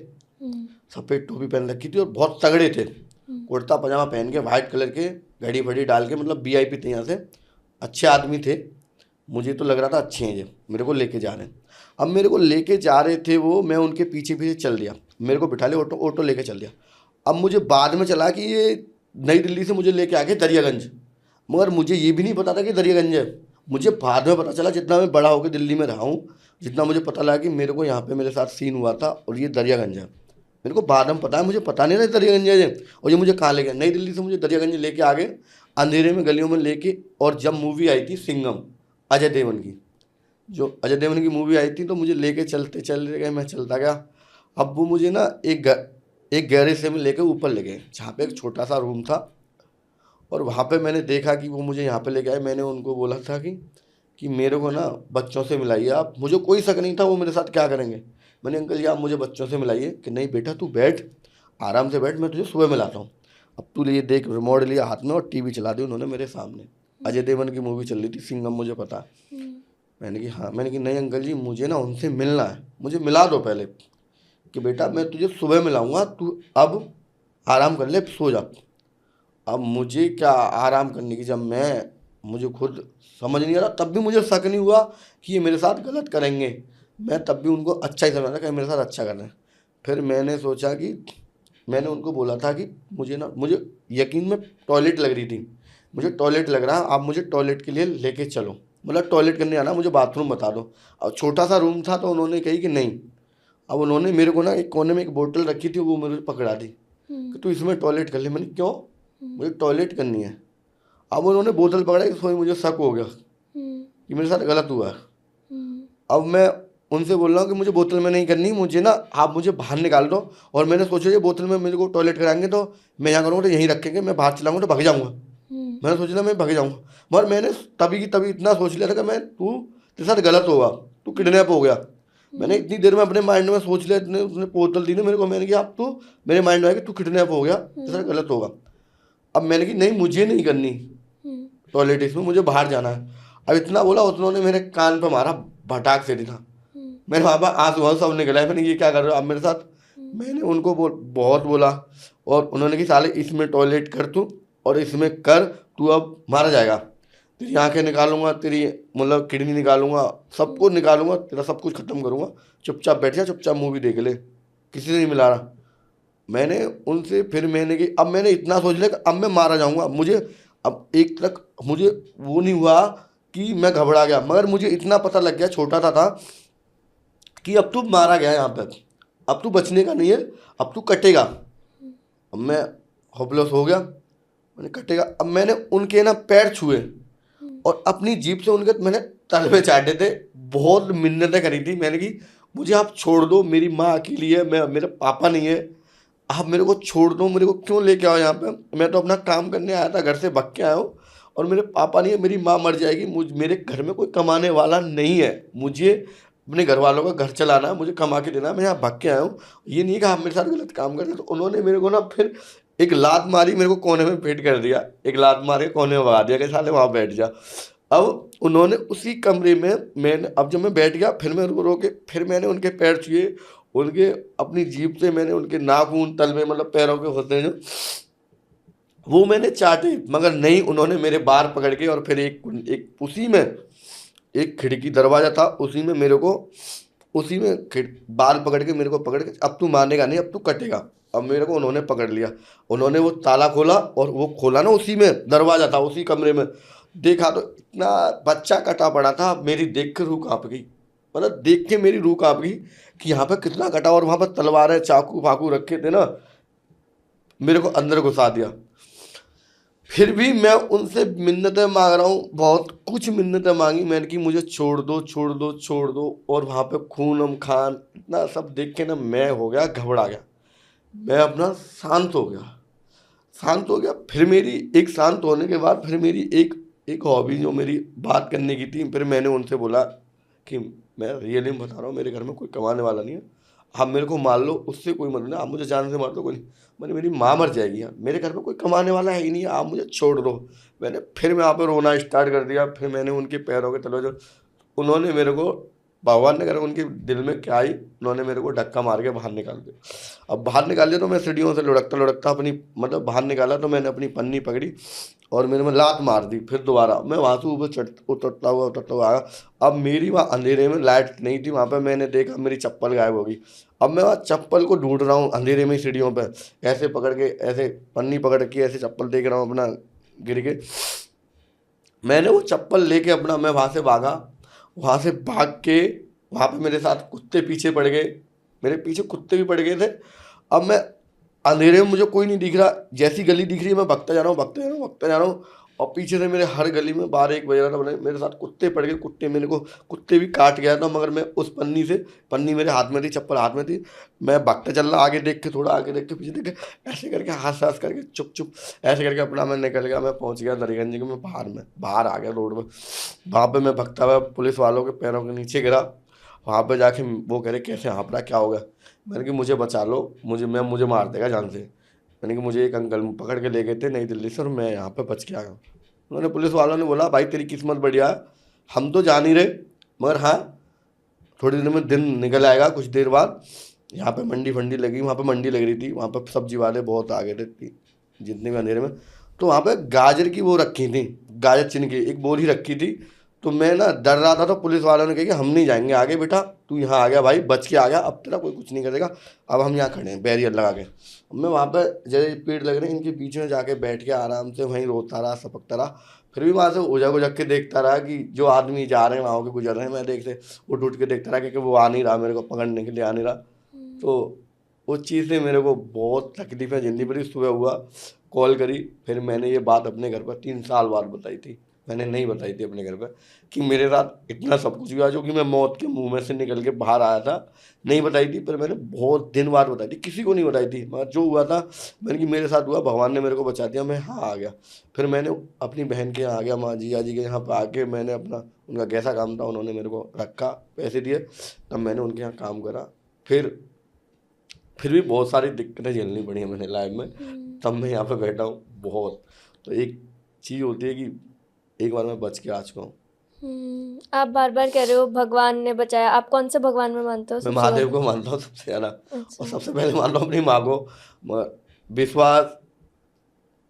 सफ़ेद टोपी पहन रखी थी और बहुत तगड़े थे, कुर्ता पजामा पहन के, वाइट कलर के, घड़ी फड़ी डाल के, मतलब वीआईपी थे यहाँ से, अच्छे आदमी थे। मुझे तो लग रहा था अच्छे हैं ये, मेरे को लेके जा रहे हैं। अब मेरे को लेके जा रहे थे वो, मैं उनके पीछे पीछे चल दिया, मेरे को बिठा ले ऑटो लेके चल दिया। अब मुझे बाद में चला कि ये नई दिल्ली से मुझे लेके आ गए दरियागंज, मगर मुझे ये भी नहीं पता था कि दरियागंज है। मुझे बाद में पता चला, जितना मैं बड़ा होकर दिल्ली में रहा हूँ, जितना मुझे पता लगा कि मेरे को यहाँ पे मेरे साथ सीन हुआ था और ये दरियागंज है। मेरे को बाद में पता है, मुझे पता नहीं था दरियागंज है ये। और ये मुझे कहाँ ले गया, नई दिल्ली से मुझे दरियागंज लेके आ गए, अंधेरे में गलियों में लेके। और जब मूवी आई थी सिंघम, अजय देवगन की, जो अजय देवगन की मूवी आई थी, तो मुझे लेके चलते गए, मैं चलता गया। अब वो मुझे ना एक गैरेज से में लेके ऊपर ले गए, जहाँ पे एक छोटा सा रूम था। और वहाँ पे मैंने देखा कि वो मुझे यहाँ पे लेके आए। मैंने उनको बोला था कि मेरे को ना बच्चों से मिलाइए आप। मुझे कोई शक नहीं था वो मेरे साथ क्या करेंगे। मैंने अंकल जी आप मुझे बच्चों से मिलाइए। कि नहीं बेटा तू बैठ, आराम से बैठ, मैं तुझे सुबह मिलाता हूँ। अब तू ये देख, रिमोट लिया हाथ में और टीवी चला दी उन्होंने मेरे सामने। अजय देवगन की मूवी चल रही थी सिंघम, मुझे पता है। मैंने कि हाँ, मैंने कि नहीं अंकल जी मुझे ना उनसे मिलना है, मुझे मिला दो पहले। कि बेटा मैं तुझे सुबह मिलाऊंगा, तू अब आराम कर ले, सो जा। अब मुझे क्या आराम करने की, जब मुझे खुद समझ नहीं आ रहा, तब भी मुझे शक नहीं हुआ कि ये मेरे साथ गलत करेंगे। मैं तब भी उनको अच्छा ही समझ रहा था कि मेरे साथ अच्छा कर रहे हैं। फिर मैंने सोचा कि मैंने उनको बोला था कि मुझे यकीन में टॉयलेट लग रही थी, मुझे टॉयलेट लग रहा है, आप मुझे टॉयलेट के लिए लेके चलो, मतलब टॉयलेट करने आना, मुझे बाथरूम बता दो। और छोटा सा रूम था तो उन्होंने कही कि नहीं। अब उन्होंने मेरे को ना एक कोने में एक बोतल रखी थी, वो मेरे पकड़ा दी कि तू इसमें टॉयलेट कर ले। मैंने क्यों, मुझे टॉयलेट करनी है। अब उन्होंने बोतल पकड़ा, इसमें मुझे शक हो गया कि मेरे साथ गलत हुआ है। अब मैं उनसे बोल रहा हूँ कि मुझे बोतल में नहीं करनी, मुझे ना आप मुझे बाहर निकाल दो। और मैंने सोचा ये बोतल में मेरे को टॉयलेट कराएंगे तो मैं यहाँ करूँगा तो यहीं रखेंगे, मैं बाहर चलाऊँगा तो भाग जाऊँगा। मैंने सोच लिया मैं भाग जाऊँगा, मगर मैंने तभी की तभी इतना सोच लिया था कि तेरे साथ गलत होगा, तू किडनैप हो गया। मैंने इतनी देर में अपने माइंड में सोच लिया, इतने उसने बोतल दी ना मेरे को। मैंने कहा अब तो मेरे माइंड में आया कि तू किडनैप हो गया, तेरे साथ गलत होगा। अब मैंने कहा नहीं मुझे नहीं करनी टॉयलेट, इसमें मुझे बाहर जाना है। अब इतना बोला, उन्होंने मेरे कान पे मारा भटाक से था। मेरे वहाँ पर आंसू सब निकला है। मैंने ये क्या कर रहे हो आप मेरे साथ। मैंने उनको बहुत बोला और उन्होंने कि साले इसमें टॉयलेट कर तू और इसमें कर, तू अब मारा जाएगा, तेरी आंखें निकालूंगा, तेरी मतलब किडनी निकालूंगा, सबको निकालूंगा, तेरा सब कुछ खत्म करूंगा, चुपचाप बैठ जा, चुपचाप मूवी देख ले, किसी से नहीं मिला रहा। मैंने उनसे फिर मैंने कि अब मैंने इतना सोच लिया कि अब मैं मारा जाऊंगा। मुझे अब एक तक मुझे वो नहीं हुआ कि मैं घबरा गया, मगर मुझे इतना पता लग गया, छोटा था कि अब तू मारा गया यहाँ पर, अब तू बचने का नहीं है, अब तू कटेगा। अब मैं होपलेस हो गया, मैंने कटेगा। अब मैंने उनके ना पैर छुए और अपनी जीभ से उनके मैंने तलवे चाटे थे, बहुत मिन्नतें करी थी। मैंने कि मुझे आप छोड़ दो, मेरी माँ अकेली है, मैं मेरा पापा नहीं है, आप मेरे को छोड़ दो, मेरे को क्यों लेके आओ यहाँ पे, मैं तो अपना काम करने आया था, घर से भाग के आया हूँ और मेरे पापा नहीं है, मेरी माँ मर जाएगी, मेरे घर में कोई कमाने वाला नहीं है, मुझे अपने घर वालों का घर चलाना है, मुझे कमा के देना है, मैं यहाँ भाग के आया हूँ। ये नहीं कि आप मेरे साथ गलत काम करते। तो उन्होंने मेरे को ना फिर एक लात मारी, मेरे को कोने में पेट कर दिया, एक लात मार के कोने में भगा दिया कि साले वहाँ बैठ जा। अब उन्होंने उसी कमरे में, मैंने अब जब मैं बैठ गया, फिर मैं रो रो के फिर मैंने उनके पैर छुए, उनके अपनी जीभ से मैंने उनके नाखून तल में, मतलब पैरों के होते हैं जो, वो मैंने चाटे, मगर नहीं, उन्होंने मेरे बाल पकड़ के और फिर एक उसी में एक खिड़की दरवाजा था, उसी में मेरे को, उसी में बाल पकड़ के मेरे को पकड़ के, अब तू मानेगा नहीं, अब तू कटेगा। अब मेरे को उन्होंने पकड़ लिया, उन्होंने वो ताला खोला, और वो खोला ना, उसी में दरवाजा था, उसी कमरे में देखा तो इतना बच्चा कटा पड़ा था, मेरी देख के रूह काँप गई, मतलब देख के मेरी रूह काँप गई कि यहाँ पे कितना कटा, और वहाँ पर तलवारें चाकू फाकू रखे थे ना, मेरे को अंदर घुसा दिया। फिर भी मैं उनसे मिन्नतें मांग रहा हूँ, बहुत कुछ मिन्नतें मांगी मैंने कि मुझे छोड़ दो छोड़ दो छोड़ दो। और वहाँ पे खूनम खान इतना सब देख के ना मैं हो गया, घबरा गया, मैं अपना शांत हो गया, शांत हो गया। फिर मेरी एक शांत होने के बाद फिर मेरी एक हॉबी जो मेरी बात करने की थी, फिर मैंने उनसे बोला कि मैं रियली बता रहा हूँ, मेरे घर में कोई कमाने वाला नहीं है, आप मेरे को मार लो, उससे कोई मतलब नहीं, आप मुझे जान से मार दो, कोई नहीं, मैंने मेरी माँ मर जाएगी यार, मेरे घर में कोई कमाने वाला है ही नहीं है, आप मुझे छोड़ दो। मैंने फिर मैं वहाँ पर रोना स्टार्ट कर दिया। फिर मैंने उनके पैरों के तले जो, उन्होंने मेरे को, भगवान ने करा उनके दिल में क्या आई, उन्होंने मेरे को धक्का मार के बाहर निकाल दिया। अब बाहर निकाल दिया तो मैं सीढ़ियों से लुढ़कता लुढ़कता अपनी, मतलब बाहर निकाला तो मैंने अपनी पन्नी पकड़ी और मेरे में लात मार दी। फिर दोबारा मैं वहाँ से ऊपर उतरता हुआ आया। अब मेरी वहाँ अंधेरे में लाइट नहीं थी, वहाँ पे मैंने देखा मेरी चप्पल गायब होगी। अब मैं वहाँ चप्पल को ढूंढ रहा हूँ अंधेरे में सीढ़ियों पे, ऐसे पकड़ के, ऐसे पन्नी पकड़ के ऐसे चप्पल देख रहा हूँ अपना गिर के। मैंने वो चप्पल लेके अपना मैं वहाँ से भागा। वहाँ से भाग के वहाँ पे मेरे साथ कुत्ते पीछे पड़ गए, मेरे पीछे कुत्ते भी पड़ गए थे। अब मैं अंधेरे में, मुझे कोई नहीं दिख रहा, जैसी गली दिख रही है मैं भगता जा रहा हूँ, भगता जा रहा हूँ, भगता जा रहा हूँ। और पीछे से मेरे हर गली में 12-1 बज रहा था, मेरे साथ कुत्ते पड़ गए। कुत्ते भी काट गया था, मगर मैं उस पन्नी मेरे हाथ में थी, चप्पल हाथ में थी, मैं भगता चल रहा, आगे देख के, थोड़ा आगे देख के, पीछे देख के, ऐसे करके हंस हंस करके चुप चुप ऐसे करके अपना मैं निकल गया। मैं पहुंच गया दरिगंज के, मैं बाहर आ गया रोड में। वहाँ पे मैं भगता हुआ पुलिस वालों के पैरों के नीचे गिरा। वहाँ पे जाके वो कह रहे कैसे हाँफ रहा, क्या हो गया? मैंने कि मुझे बचा लो, मुझे मार देगा जान से। मैंने कि मुझे एक अंकल पकड़ के ले गए थे नई दिल्ली से और मैं यहाँ पे बच के आ गया। उन्होंने, पुलिस वालों ने बोला भाई तेरी किस्मत बढ़िया है, हम तो जान ही रहे, मगर हाँ थोड़ी देर में दिन निकल आएगा। कुछ देर बाद यहाँ पे मंडी फंडी लगी, वहाँ पे मंडी लग रही थी, वहाँ पे सब्जी वाले बहुत आ गए थे जितने भी अंधेरे में। तो वहाँ पे गाजर की वो रखी थी, गाजर चिन की एक बोरी रखी थी। तो मैं ना डर रहा था, तो पुलिस वालों ने कहा कि हम नहीं जाएंगे आगे बेटा, तू यहाँ आ गया भाई, बच के आ गया, अब तेरा कोई कुछ नहीं करेगा, अब हम यहाँ खड़े हैं बैरियर लगा के। मैं वहाँ पे जैसे पेड़ लग रहे हैं इनके बीच में जाके बैठ के आराम से वहीं रोता रहा, सपकता रहा। फिर भी वहाँ से उजक उजक के देखता रहा कि जो आदमी जा रहे हैं वहाँ के गुजर रहे हैं, मैं देखते उठ उठ के देखता रहा, क्योंकि वो आ नहीं रहा, मेरे को पकड़ने के लिए आ नहीं रहा। तो उस चीज़ से मेरे को बहुत तकलीफ है ज़िंदगी भरी। सुबह हुआ, कॉल करी, फिर मैंने ये बात अपने घर पर 3 साल बाद बताई थी। मैंने नहीं बताई थी अपने घर पर कि मेरे साथ इतना सब कुछ हुआ, जो कि मैं मौत के मुंह में से निकल के बाहर आया था। नहीं बताई थी, पर मैंने बहुत दिन बाद बताई थी, किसी को नहीं बताई थी, मगर जो हुआ था मैंने कि मेरे साथ हुआ, भगवान ने मेरे को बचा दिया, मैं हाँ आ गया। फिर मैंने अपनी बहन के यहाँ आ गया, माँ जीजा जी के यहाँ पर आके मैंने अपना, उनका कैसा काम था उन्होंने मेरे को रखा, पैसे दिए, तब मैंने उनके यहाँ काम करा। फिर भी बहुत सारी दिक्कतें झेलनी पड़ी हैं मैंने लाइफ में, तब मैं यहाँ पे बैठा हूँ बहुत। तो एक चीज़ होती है कि एक बार मैं बच के आ चुका हूँ। आप बार बार कह रहे हो भगवान ने बचाया, आप कौन से भगवान में मानते हो? मैं महादेव को मानता हूँ सबसे ज़्यादा, अच्छा। और सबसे पहले मान लो अपनी माँ को। विश्वास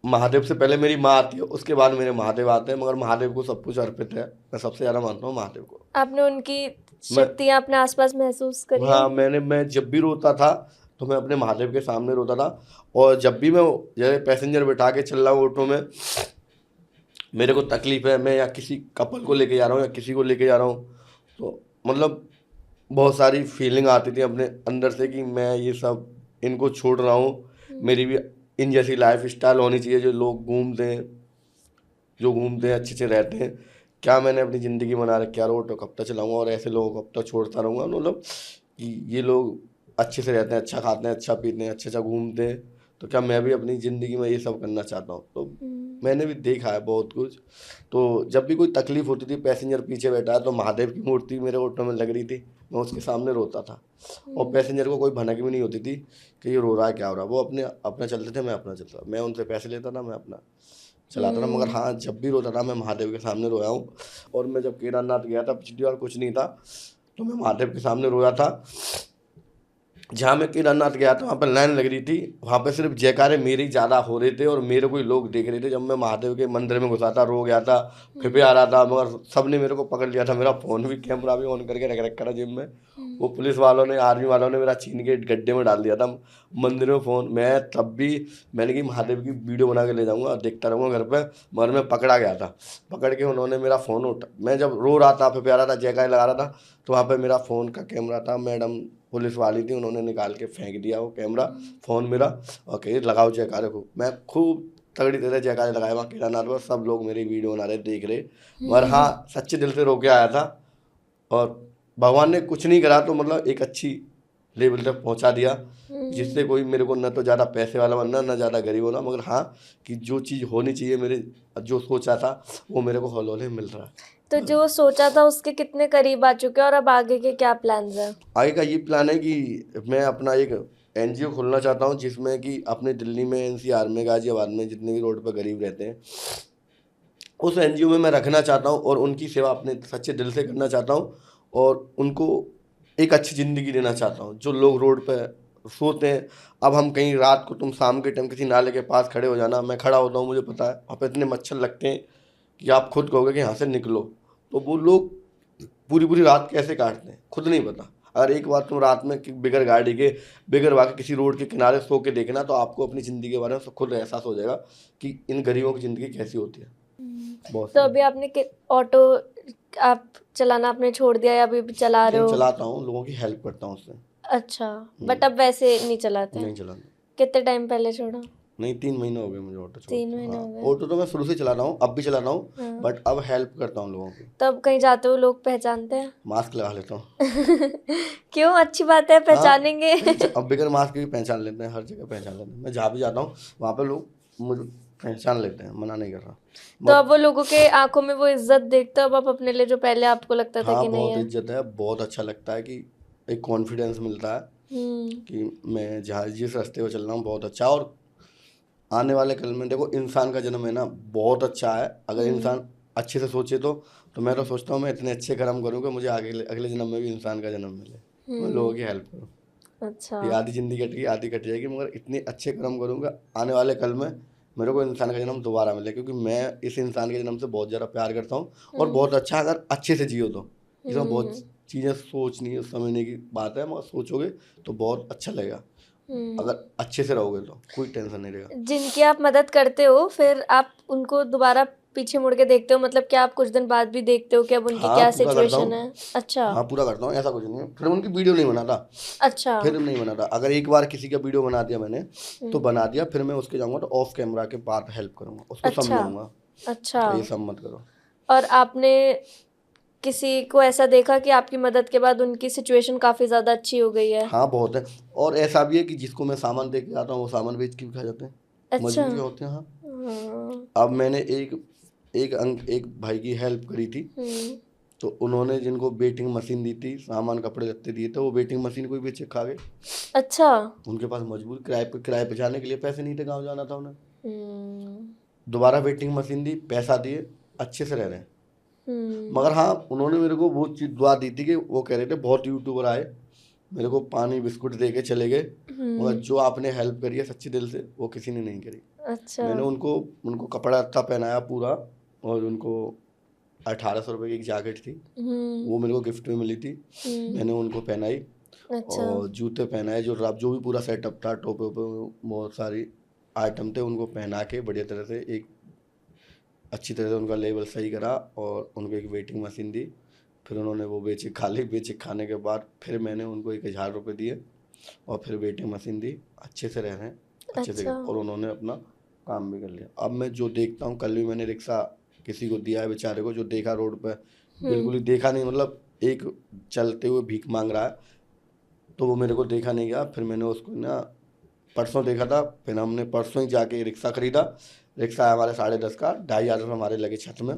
महादेव से पहले मेरी माँ आती है, उसके बाद मेरे महादेव आते हैं, मगर महादेव को सब कुछ अर्पित है। मैं सबसे ज़्यादा मानता हूँ महादेव को। आपने उनकी शक्तियाँ अपने आसपास महसूस करी? हाँ, मैं जब भी रोता था तो मैं अपने महादेव के सामने रोता था। और जब भी मैं जैसे पैसेंजर बैठा के चल रहा हूँ ऑटो में, मेरे को तकलीफ है, मैं या किसी कपल को लेके जा रहा हूँ या किसी को लेके जा रहा हूँ, तो मतलब बहुत सारी फीलिंग आती थी अपने अंदर से कि मैं ये सब इनको छोड़ रहा हूँ। मेरी भी इन जैसी लाइफ स्टाइल होनी चाहिए, जो लोग घूमते हैं अच्छे से रहते हैं। क्या मैंने अपनी ज़िंदगी बना रखी है, रोड कब तक चलाऊँगा और ऐसे लोगों को कब तक छोड़ता रहूँगा। मतलब कि ये लोग अच्छे से रहते हैं, अच्छा खाते हैं, अच्छा पीते हैं, अच्छा घूमते हैं, तो क्या मैं भी अपनी ज़िंदगी में ये सब करना चाहता हूँ। तो मैंने भी देखा है बहुत कुछ। तो जब भी कोई तकलीफ होती थी, पैसेंजर पीछे बैठा है तो महादेव की मूर्ति मेरे ऑटो में लग रही थी, मैं उसके सामने रोता था। और पैसेंजर को कोई भनक भी नहीं होती थी कि ये रो रहा है क्या हो रहा है, वो अपने अपना चलते थे, मैं अपना चलता था, मैं उनसे पैसे लेता था, मैं अपना चलाता था। मगर हाँ, जब भी रोता था मैं महादेव के सामने रोया हूँ। और मैं जब केदारनाथ गया था पिछली बार, कुछ नहीं था तो मैं महादेव के सामने रोया था। जहाँ मैं केदारनाथ गया था वहाँ पर लाइन लग रही थी, वहाँ पे सिर्फ जयकारे मेरे ही ज़्यादा हो रहे थे और मेरे को ही लोग देख रहे थे। जब मैं महादेव के मंदिर में घुसा था, रो गया था, फिर आ रहा था, मगर सबने मेरे को पकड़ लिया था। मेरा फ़ोन भी, कैमरा भी ऑन करके रख रखा था जिम में। वो पुलिस वालों ने, आर्मी वालों ने मेरा छीन के गड्ढे में डाल दिया था मंदिर में फ़ोन। मैं तब भी, मैंने कि महादेव की वीडियो बना के ले जाऊँगा, देखता रहूँगा घर पर, मगर मैं पकड़ा गया था। पकड़ के उन्होंने मेरा फ़ोन उठा, मैं जब रो रहा था, फिर आ रहा था, जयकारे लगा रहा था, तो वहाँ पर मेरा फ़ोन का कैमरा था, मैडम पुलिस वाली थी, उन्होंने निकाल के फेंक दिया वो कैमरा, फ़ोन मेरा, और कही लगाओ जयकारे खूब। मैं खूब तगड़ी तरह जयकारे लगाए वहाँ केदारनाथ पर, सब लोग मेरी वीडियो बना रहे, देख रहे। मगर हाँ, सच्चे दिल से रो के आया था और भगवान ने कुछ नहीं करा तो मतलब एक अच्छी लेवल तक पहुँचा दिया, जिससे कोई मेरे को न तो ज़्यादा पैसे वाला बनना, न ज़्यादा गरीब होना, मगर हाँ कि जो चीज़ होनी चाहिए, मेरे जो सोचा था वो मेरे को हौले हौले मिल रहा है। तो जो सोचा था उसके कितने करीब आ चुके हैं और अब आगे के क्या प्लान्स हैं? आगे का ये प्लान है कि मैं अपना एक एनजीओ खोलना चाहता हूँ, जिसमें कि अपने दिल्ली में, एनसीआर में, गाजियाबाद में जितने भी रोड पर गरीब रहते हैं, उस एनजीओ में मैं रखना चाहता हूँ और उनकी सेवा अपने सच्चे दिल से करना चाहता हूँ और उनको एक अच्छी ज़िंदगी देना चाहता हूँ। जो लोग रोड पर सोते हैं, अब हम कहीं रात को, तुम शाम के टाइम किसी नाले के पास खड़े हो जाना, मैं खड़ा होता हूँ, मुझे पता है वहाँ पर इतने मच्छर लगते हैं कि आप खुद कहोगे कि यहाँ से निकलो। तो वो लोग पूरी पूरी रात कैसे काटते हैं खुद नहीं पता। अगर एक बार तुम रात में बिगर गाड़ी के, बिगर वाके किसी रोड के किनारे सो के देखना, तो आपको अपनी ज़िंदगी के बारे में खुद एहसास हो जाएगा कि इन गरीबों की ज़िंदगी कैसी होती है। बहुत तो अभी आपने ऑटो आप चलाना आपने छोड़ दिया या अभी भी चला रहे नहीं, हो? चलाता हूँ, लोगों की हेल्प करता हूँ उससे। अच्छा, बट अब वैसे नहीं चलाते? नहीं चलाता। कितने टाइम पहले छोड़ा? नहीं, 3 महीने हो गए मुझे ऑटो छोड़ते। 3 महीने हो गए। ऑटो तो मैं शुरू से चला रहा हूँ, अब भी चला रहा हूँ, हाँ। बट अब हेल्प करता हूँ लोगों की। तो अब कहीं जाते हो लोग पहचानते हैं? मास्क लगा लेता हूँ। क्यों, अच्छी बात है, पहचानेंगे। अब बिगर मास्क की भी पहचान लेते हैं, हर जगह पहचान लेते हैं। मैं जहाँ भी जाता हूँ वहाँ पे लोग मुझे पहचान लेते हैं, मना नहीं कर रहा। तो अब वो लोगों के आंखों में वो इज्जत देखते हो अब आप अपने लिए, जो पहले आपको लगता था हाँ, कि नहीं बहुत है? इज्जत है, बहुत अच्छा लगता है कि एक कॉन्फिडेंस मिलता है कि मैं जहाँ जिस रास्ते पर चल रहा हूँ बहुत अच्छा। और आने वाले कल में देखो, इंसान का जन्म है ना, बहुत अच्छा है। अगर इंसान अच्छे से सोचे तो मैं तो सोचता हूँ मैं इतने अच्छे कर्म करूँ कि मुझे अगले जन्म में भी इंसान का जन्म मिले, मैं लोगों की हेल्प करूँ। अच्छा। ये आधी ज़िंदगी कट गई, आधी कट जाएगी, मगर इतने अच्छे कर्म करूँगा आने वाले कल में मेरे को इंसान का जन्म दोबारा मिले, क्योंकि मैं इस इंसान के जन्म से बहुत ज़्यादा प्यार करता हूँ। और बहुत अच्छा, अगर अच्छे से जियो तो इसमें बहुत चीज़ें सोचनी समझने की बात है, मगर सोचोगे तो बहुत अच्छा लगेगा। अगर अच्छे से रहोगे तो कोई टेंशन नहीं रहेगा। जिनकी आप मदद करते हो फिर आप उनको दोबारा पीछे मुड़ के देखते हो, मतलब क्या आप कुछ दिन बाद भी देखते हो कि अब उनकी हाँ, क्या पूरा करता सिचुएशन हूँ। है? अच्छा। हाँ, पूरा करता हूँ, ऐसा कुछ नहीं है। फिर उनकी वीडियो नहीं बनाता, अच्छा। फिर नहीं बनाता। अगर एक बार किसी का वीडियो बना दिया मैंने तो बना दिया, फिर मैं उसके जाऊँगा तो ऑफ कैमरा के बाद हेल्प करूँगा, उसको अच्छा। समझाऊंगा अच्छा। तो ये सब मत करो। और आपने किसी को ऐसा देखा कि आपकी मदद के बाद उनकी सिचुएशन काफी ज्यादा अच्छी हो गई है? हाँ, बहुत है। और ऐसा भी है कि जिसको मैं सामान दे के आता हूँ वो सामान बेच के भी खा जाते हैं। अच्छा। मजबूरी होते हैं। हाँ, हाँ। अब मैंने एक भाई की हेल्प करी थी, तो उन्होंने जिनको वेटिंग मशीन दी थी, सामान कपड़े लत्ते दिए थे, वो वेटिंग मशीन को ही बेच के खा गए। अच्छा। उनके पास मजबूर किराए पे जाने के लिए पैसे नहीं थे, गाँव जाना था उन्हें। दोबारा वेटिंग मशीन दी, पैसा दिए, अच्छे से रह रहे हैं। मगर हाँ, उन्होंने मेरे को वो चीज़ दुआ दी थी कि वो कह रहे थे बहुत यूट्यूबर आए, मेरे को पानी बिस्कुट दे के चले गए, मगर जो आपने हेल्प करी है सच्चे दिल से वो किसी ने नहीं करी। अच्छा। मैंने उनको कपड़ा लत्ता पहनाया पूरा, और उनको 1800 रुपये की एक जैकेट थी, वो मेरे को गिफ्ट में मिली थी, मैंने उनको पहनाई। अच्छा। और जूते पहनाए, जो भी पूरा सेटअप था, टोपे वोपे बहुत सारी आइटम थे, उनको पहना के बढ़िया तरह से एक अच्छी तरह से उनका लेवल सही करा और उनको एक वेटिंग मशीन दी। फिर उन्होंने वो बेचे खा ली, बेचे खाने के बाद फिर मैंने उनको 1000 रुपये दिए और फिर वेटिंग मशीन दी, अच्छे से रह रहे हैं, अच्छे से। और उन्होंने अपना काम भी कर लिया। अब मैं जो देखता हूँ, कल भी मैंने रिक्शा किसी को दिया है बेचारे को, जो देखा रोड पर, बिल्कुल ही देखा नहीं, मतलब एक चलते हुए भीख मांग रहा है, तो वो मेरे को देखा नहीं गया, फिर मैंने उसको ना परसों देखा था, फिर हमने परसों ही जाके रिक्शा खरीदा। रिक्शा है हमारे 10.5 का, 2,500 रुपये हमारे लगे छत में,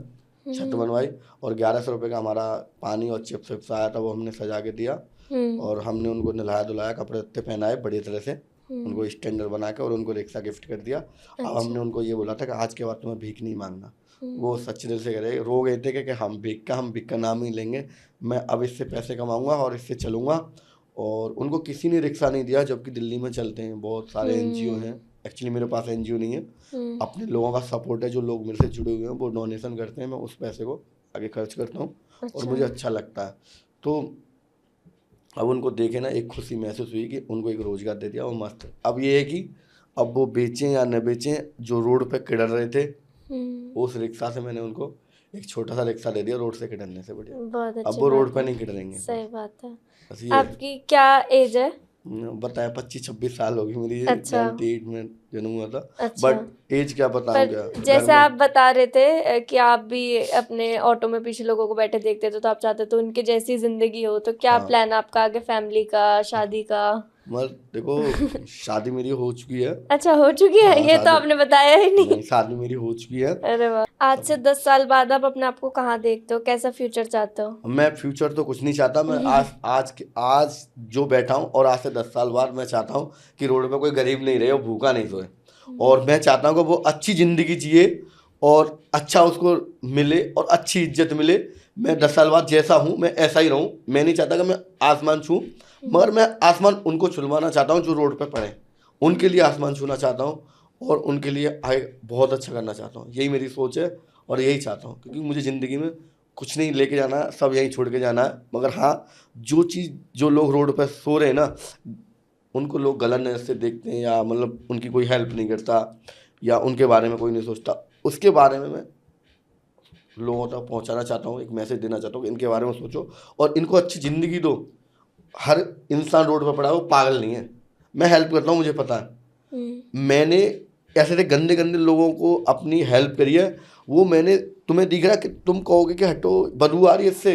छत बनवाई, और 1100 रुपये का हमारा पानी और चिप्स विप्स आया था, वो हमने सजा के दिया। और हमने उनको नहलाया धुलाया, कपड़े उत्ते पहनाए बढ़िया तरह से, उनको स्टैंडर्ड बना के, और उनको रिक्शा गिफ्ट कर दिया। अब हमने उनको ये बोला था कि आज के बाद तुम्हें भीख नहीं मांगना। वो सच्चे दिल से कह रहे, रो गए थे कि हम भीख का नाम ही लेंगे, मैं अब इससे पैसे कमाऊंगा और इससे चलूंगा। और उनको किसी ने रिक्शा नहीं दिया, जबकि दिल्ली में चलते हैं बहुत सारे एनजीओ हैं। एक्चुअली मेरे पास एनजीओ नहीं है, अपने लोगों का सपोर्ट है, जो लोग मेरे से जुड़े हुए हैं वो डोनेशन करते हैं, मैं उस पैसे को आगे खर्च करता हूँ और मुझे अच्छा लगता है। तो अब उनको देखे ना एक खुशी महसूस हुई कि उनको एक रोजगार दे दिया, वो मस्त। अब ये है कि अब वो बेचें या न बेचें, जो रोड पे किड़र रहे थे, उस रिक्शा से मैंने उनको एक छोटा सा रिक्शा दे दिया, रोड से किड़रने से बढ़िया। बहुत अच्छी अब वो रोड बात पे है। नहीं किड़रेंगे। सही बात है। बस ये है। आपकी क्या एज है? बताया 25-26 साल होगी मेरी, अच्छा। 98 में जन्म हुआ था। अच्छा। बट एज क्या बताऊं, पर क्या जैसे आप बता रहे थे कि आप भी अपने ऑटो में पीछे लोगों को बैठे देखते थे, तो आप चाहते तो उनके जैसी जिंदगी हो, तो क्या हाँ। प्लान आपका आगे, फैमिली का, शादी का? मगर देखो शादी मेरी हो चुकी है। अच्छा, हो चुकी है? हाँ, ये तो शादी- आपने बताया ही नहीं। शादी मेरी हो चुकी है। अरे वाह। आज से 10 साल बाद आप अपने आप को कहाँ देखते हो? कैसा फ्यूचर चाहते हो? मैं फ्यूचर तो कुछ नहीं चाहता, मैं आज जो बैठा हूँ, और आज से 10 साल बाद मैं चाहता हूँ कि रोड पे कोई गरीब नहीं रहे और भूखा नहीं सोए, और मैं चाहता हूँ कि वो अच्छी ज़िंदगी जिए और अच्छा उसको मिले और अच्छी इज्जत मिले। मैं 10 साल बाद जैसा हूँ मैं ऐसा ही रहूँ। मैं नहीं चाहता कि मैं आसमान छूँ, मगर मैं आसमान उनको छुलवाना चाहता हूँ जो रोड पे पड़े, उनके लिए आसमान छूना चाहता हूँ और उनके लिए आगे बहुत अच्छा करना चाहता हूँ। यही मेरी सोच है और यही चाहता हूँ, क्योंकि मुझे ज़िंदगी में कुछ नहीं लेके जाना है, सब यहीं छोड़ के जाना है। मगर हाँ, जो लोग रोड पर सो रहे हैं ना, उनको लोग गलत नज़र से देखते हैं, या मतलब उनकी कोई हेल्प नहीं करता, या उनके बारे में कोई नहीं सोचता, उसके बारे में मैं लोगों तक पहुंचाना चाहता हूँ, एक मैसेज देना चाहता हूँ कि इनके बारे में सोचो और इनको अच्छी ज़िंदगी दो। हर इंसान रोड पर पड़ा है वो पागल नहीं है, मैं हेल्प करता हूँ, मुझे पता है। मैंने ऐसे गंदे गंदे लोगों को अपनी हेल्प करी है, वो मैंने, तुम्हें दिख रहा कि तुम कहोगे कि हटो बदबू आ रही है इससे,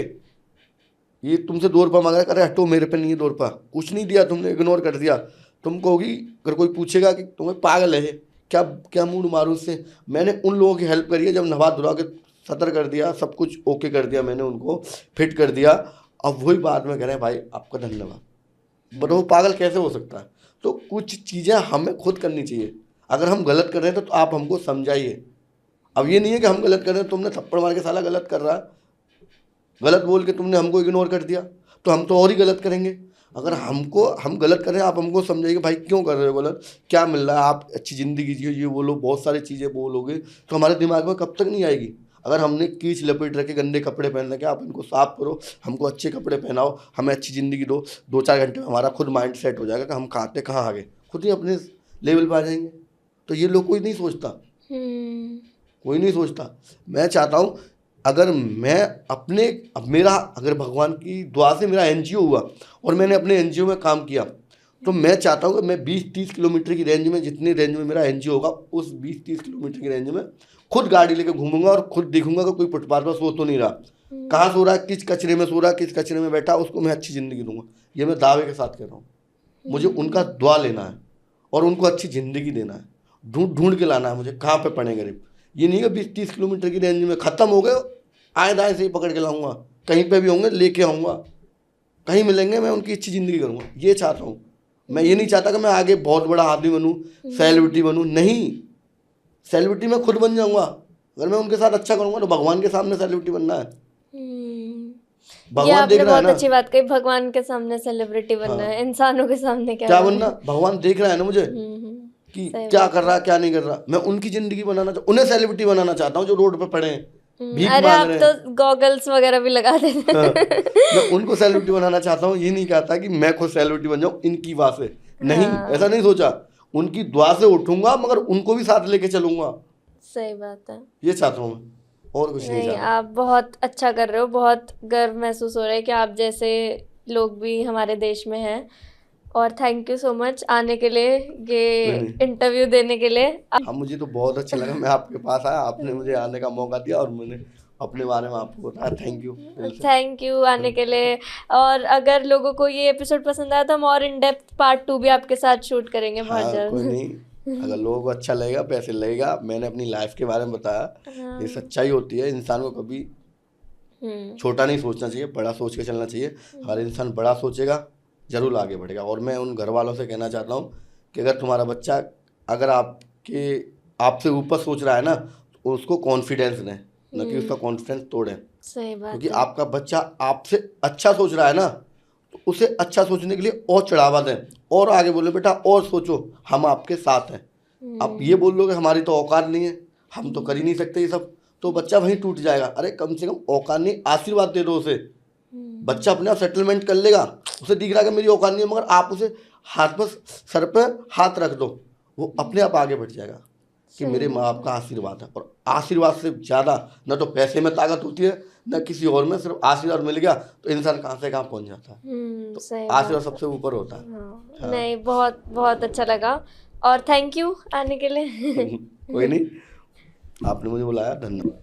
ये तुमसे 2 रुपये मांग रहा है, अरे हटो मेरे पे नहीं है 2 रुपये, कुछ नहीं दिया तुमने, इग्नोर कर दिया। तुम कहोगी, अगर कोई पूछेगा कि तुम्हें पागल है क्या, क्या मूड मारूं उससे। मैंने उन लोगों की हेल्प करी है, जब नहा धुला के सतर कर दिया, सब कुछ ओके कर दिया, मैंने उनको फिट कर दिया। अब वही बाद में कह रहे हैं भाई आपका धन्यवाद, बट वो पागल कैसे हो सकता है। तो कुछ चीज़ें हमें खुद करनी चाहिए। अगर हम गलत कर रहे हैं तो आप हमको समझाइए। अब ये नहीं है कि हम गलत कर रहे हैं, तुमने थप्पड़ मार के साला गलत कर रहा है, गलत बोल के तुमने हमको इग्नोर कर दिया, तो हम तो और ही गलत करेंगे। अगर हम गलत कर रहे हैं, आप हमको समझाइए भाई क्यों कर रहे हो गलत, क्या मिल रहा है, आप अच्छी ज़िंदगी जियो, ये बोलो, बहुत सारी चीज़ें बोलोगे तो हमारे दिमाग में कब तक नहीं आएगी। अगर हमने कीच लपेट रखे गंदे कपड़े पहन रखे, आप इनको साफ करो, हमको अच्छे कपड़े पहनाओ, हमें अच्छी ज़िंदगी दो, 2-4 घंटे में हमारा खुद माइंड सेट हो जाएगा कि हम खाते कहाँ आगे, खुद ही अपने लेवल पर आ जाएंगे। तो ये लोग कोई नहीं सोचता, कोई नहीं सोचता। मैं चाहता हूँ अगर मैं अब मेरा अगर भगवान की दुआ से मेरा एनजीओ हुआ और मैंने अपने एनजीओ में काम किया, तो मैं चाहता हूँ कि मैं 20-30 किलोमीटर की रेंज में, जितनी रेंज में मेरा एनजीओ होगा, उस 20-30 किलोमीटर की रेंज में खुद गाड़ी लेकर घूमूंगा और खुद देखूंगा कि कोई फुटपाथ पर सो तो नहीं रहा, कहाँ सो रहा है, किस कचरे में सो रहा है, किस कचरे में बैठा, उसको मैं अच्छी ज़िंदगी दूंगा। ये मैं दावे के साथ कह रहा हूँ। मुझे उनका दुआ लेना है और उनको अच्छी ज़िंदगी देना है, ढूंढ के लाना है मुझे कहाँ पे पड़े गरीब। ये नहीं है 20-30 किलोमीटर की रेंज में ख़त्म हो गए, आए दाएँ से ही पकड़ के लाऊंगा, कहीं पे भी होंगे लेके आऊँगा, कहीं मिलेंगे, मैं उनकी अच्छी ज़िंदगी करूँगा। ये चाहता हूँ मैं। ये नहीं चाहता कि मैं आगे बहुत बड़ा आदमी बनूँ, सेलिब्रिटी बनूँ, नहीं, सेलिब्रिटी मैं खुद बन जाऊँगा। अगर मैं उनके साथ अच्छा करूँगा तो भगवान के सामने सेलिब्रिटी बनना है। भगवान देख रहा है ना। बहुत अच्छी बात कही, भगवान के सामने सेलिब्रिटी बनना है, इंसानों के सामने क्या बनना। भगवान देख रहा है ना मुझे कि क्या कर रहा, क्या नहीं कर रहा। मैं उनकी जिंदगी बनाना उन्हें सेलिब्रिटी बनाना चाहता हूँ जो रोड पे पड़े हैं, भीख मांग रहे हैं। अरे आप तो गॉगल्स वगैरह भी लगा देते हैं। मैं उनको सेलिब्रिटी बनाना चाहता हूँ। ये नहीं कहता कि मैं खुद सेलिब्रिटी बन जाऊँ इनकी बात से, नहीं, ऐसा नहीं सोचा। उनकी दुआ से उठूंगा मगर उनको भी साथ लेके चलूंगा। सही बात है, ये चाहता हूँ मैं, और कुछ नहीं चाहता। आप बहुत अच्छा कर रहे हो, बहुत गर्व महसूस हो रहा है कि आप जैसे लोग भी हमारे देश में हैं। और थैंक यू सो मच आने के लिए, ये इंटरव्यू देने के लिए। हाँ, मुझे तो बहुत अच्छा लगा, मैं आपके पास आया, आपने मुझे आने का मौका दिया और मैंने अपने बारे में आपको बताया। Thank you. थैंक यू आने के लिए। और अगर लोगों को ये एपिसोड पसंद आया तो हम और इन डेप्थ पार्ट 2 भी आपके साथ शूट करेंगे बहुत हाँ, जल्द। कोई नहीं, अगर लोगों को अच्छा लगेगा, पैसे लगेगा। मैंने अपनी लाइफ के बारे में बताया, हाँ। ये सच्चाई होती है। इंसान को कभी छोटा नहीं सोचना चाहिए, बड़ा सोच के चलना चाहिए। अगर इंसान बड़ा सोचेगा जरूर आगे बढ़ेगा। और मैं उन घर वालों से कहना चाहता हूँ कि अगर तुम्हारा बच्चा अगर आपसे ऊपर सोच रहा है ना, तो उसको कॉन्फिडेंस दें, न कि उसका कॉन्फिडेंस तोड़ें। सही बात क्योंकि है। आपका बच्चा आपसे अच्छा सोच रहा है ना, तो उसे अच्छा सोचने के लिए और चढ़ावा दें, और आगे बोले बेटा और सोचो, हम आपके साथ हैं। आप ये बोल लो कि हमारी तो औकात नहीं है, हम तो कर ही नहीं सकते ये सब, तो बच्चा वहीं टूट जाएगा। अरे कम से कम औकात नहीं, आशीर्वाद दे दो उसे। बच्चा अपने आप सेटलमेंट कर लेगा। उसे दिख रहा है कि मेरी औकात नहीं है, मगर आप उसे हाथ पर, सर पर हाथ रख दो, वो अपने आप आगे बढ़ जाएगा कि मेरे माँ बाप का आशीर्वाद है। और आशीर्वाद से ज़्यादा न तो पैसे में ताकत होती है, न किसी और में। सिर्फ आशीर्वाद मिल गया तो इंसान कहाँ से कहाँ पहुँच जाता है। तो सही आशीर्वाद बात सबसे ऊपर होता है। हाँ। नहीं, बहुत बहुत अच्छा लगा और थैंक यू आने के लिए। कोई नहीं, आपने मुझे बुलाया, धन्यवाद।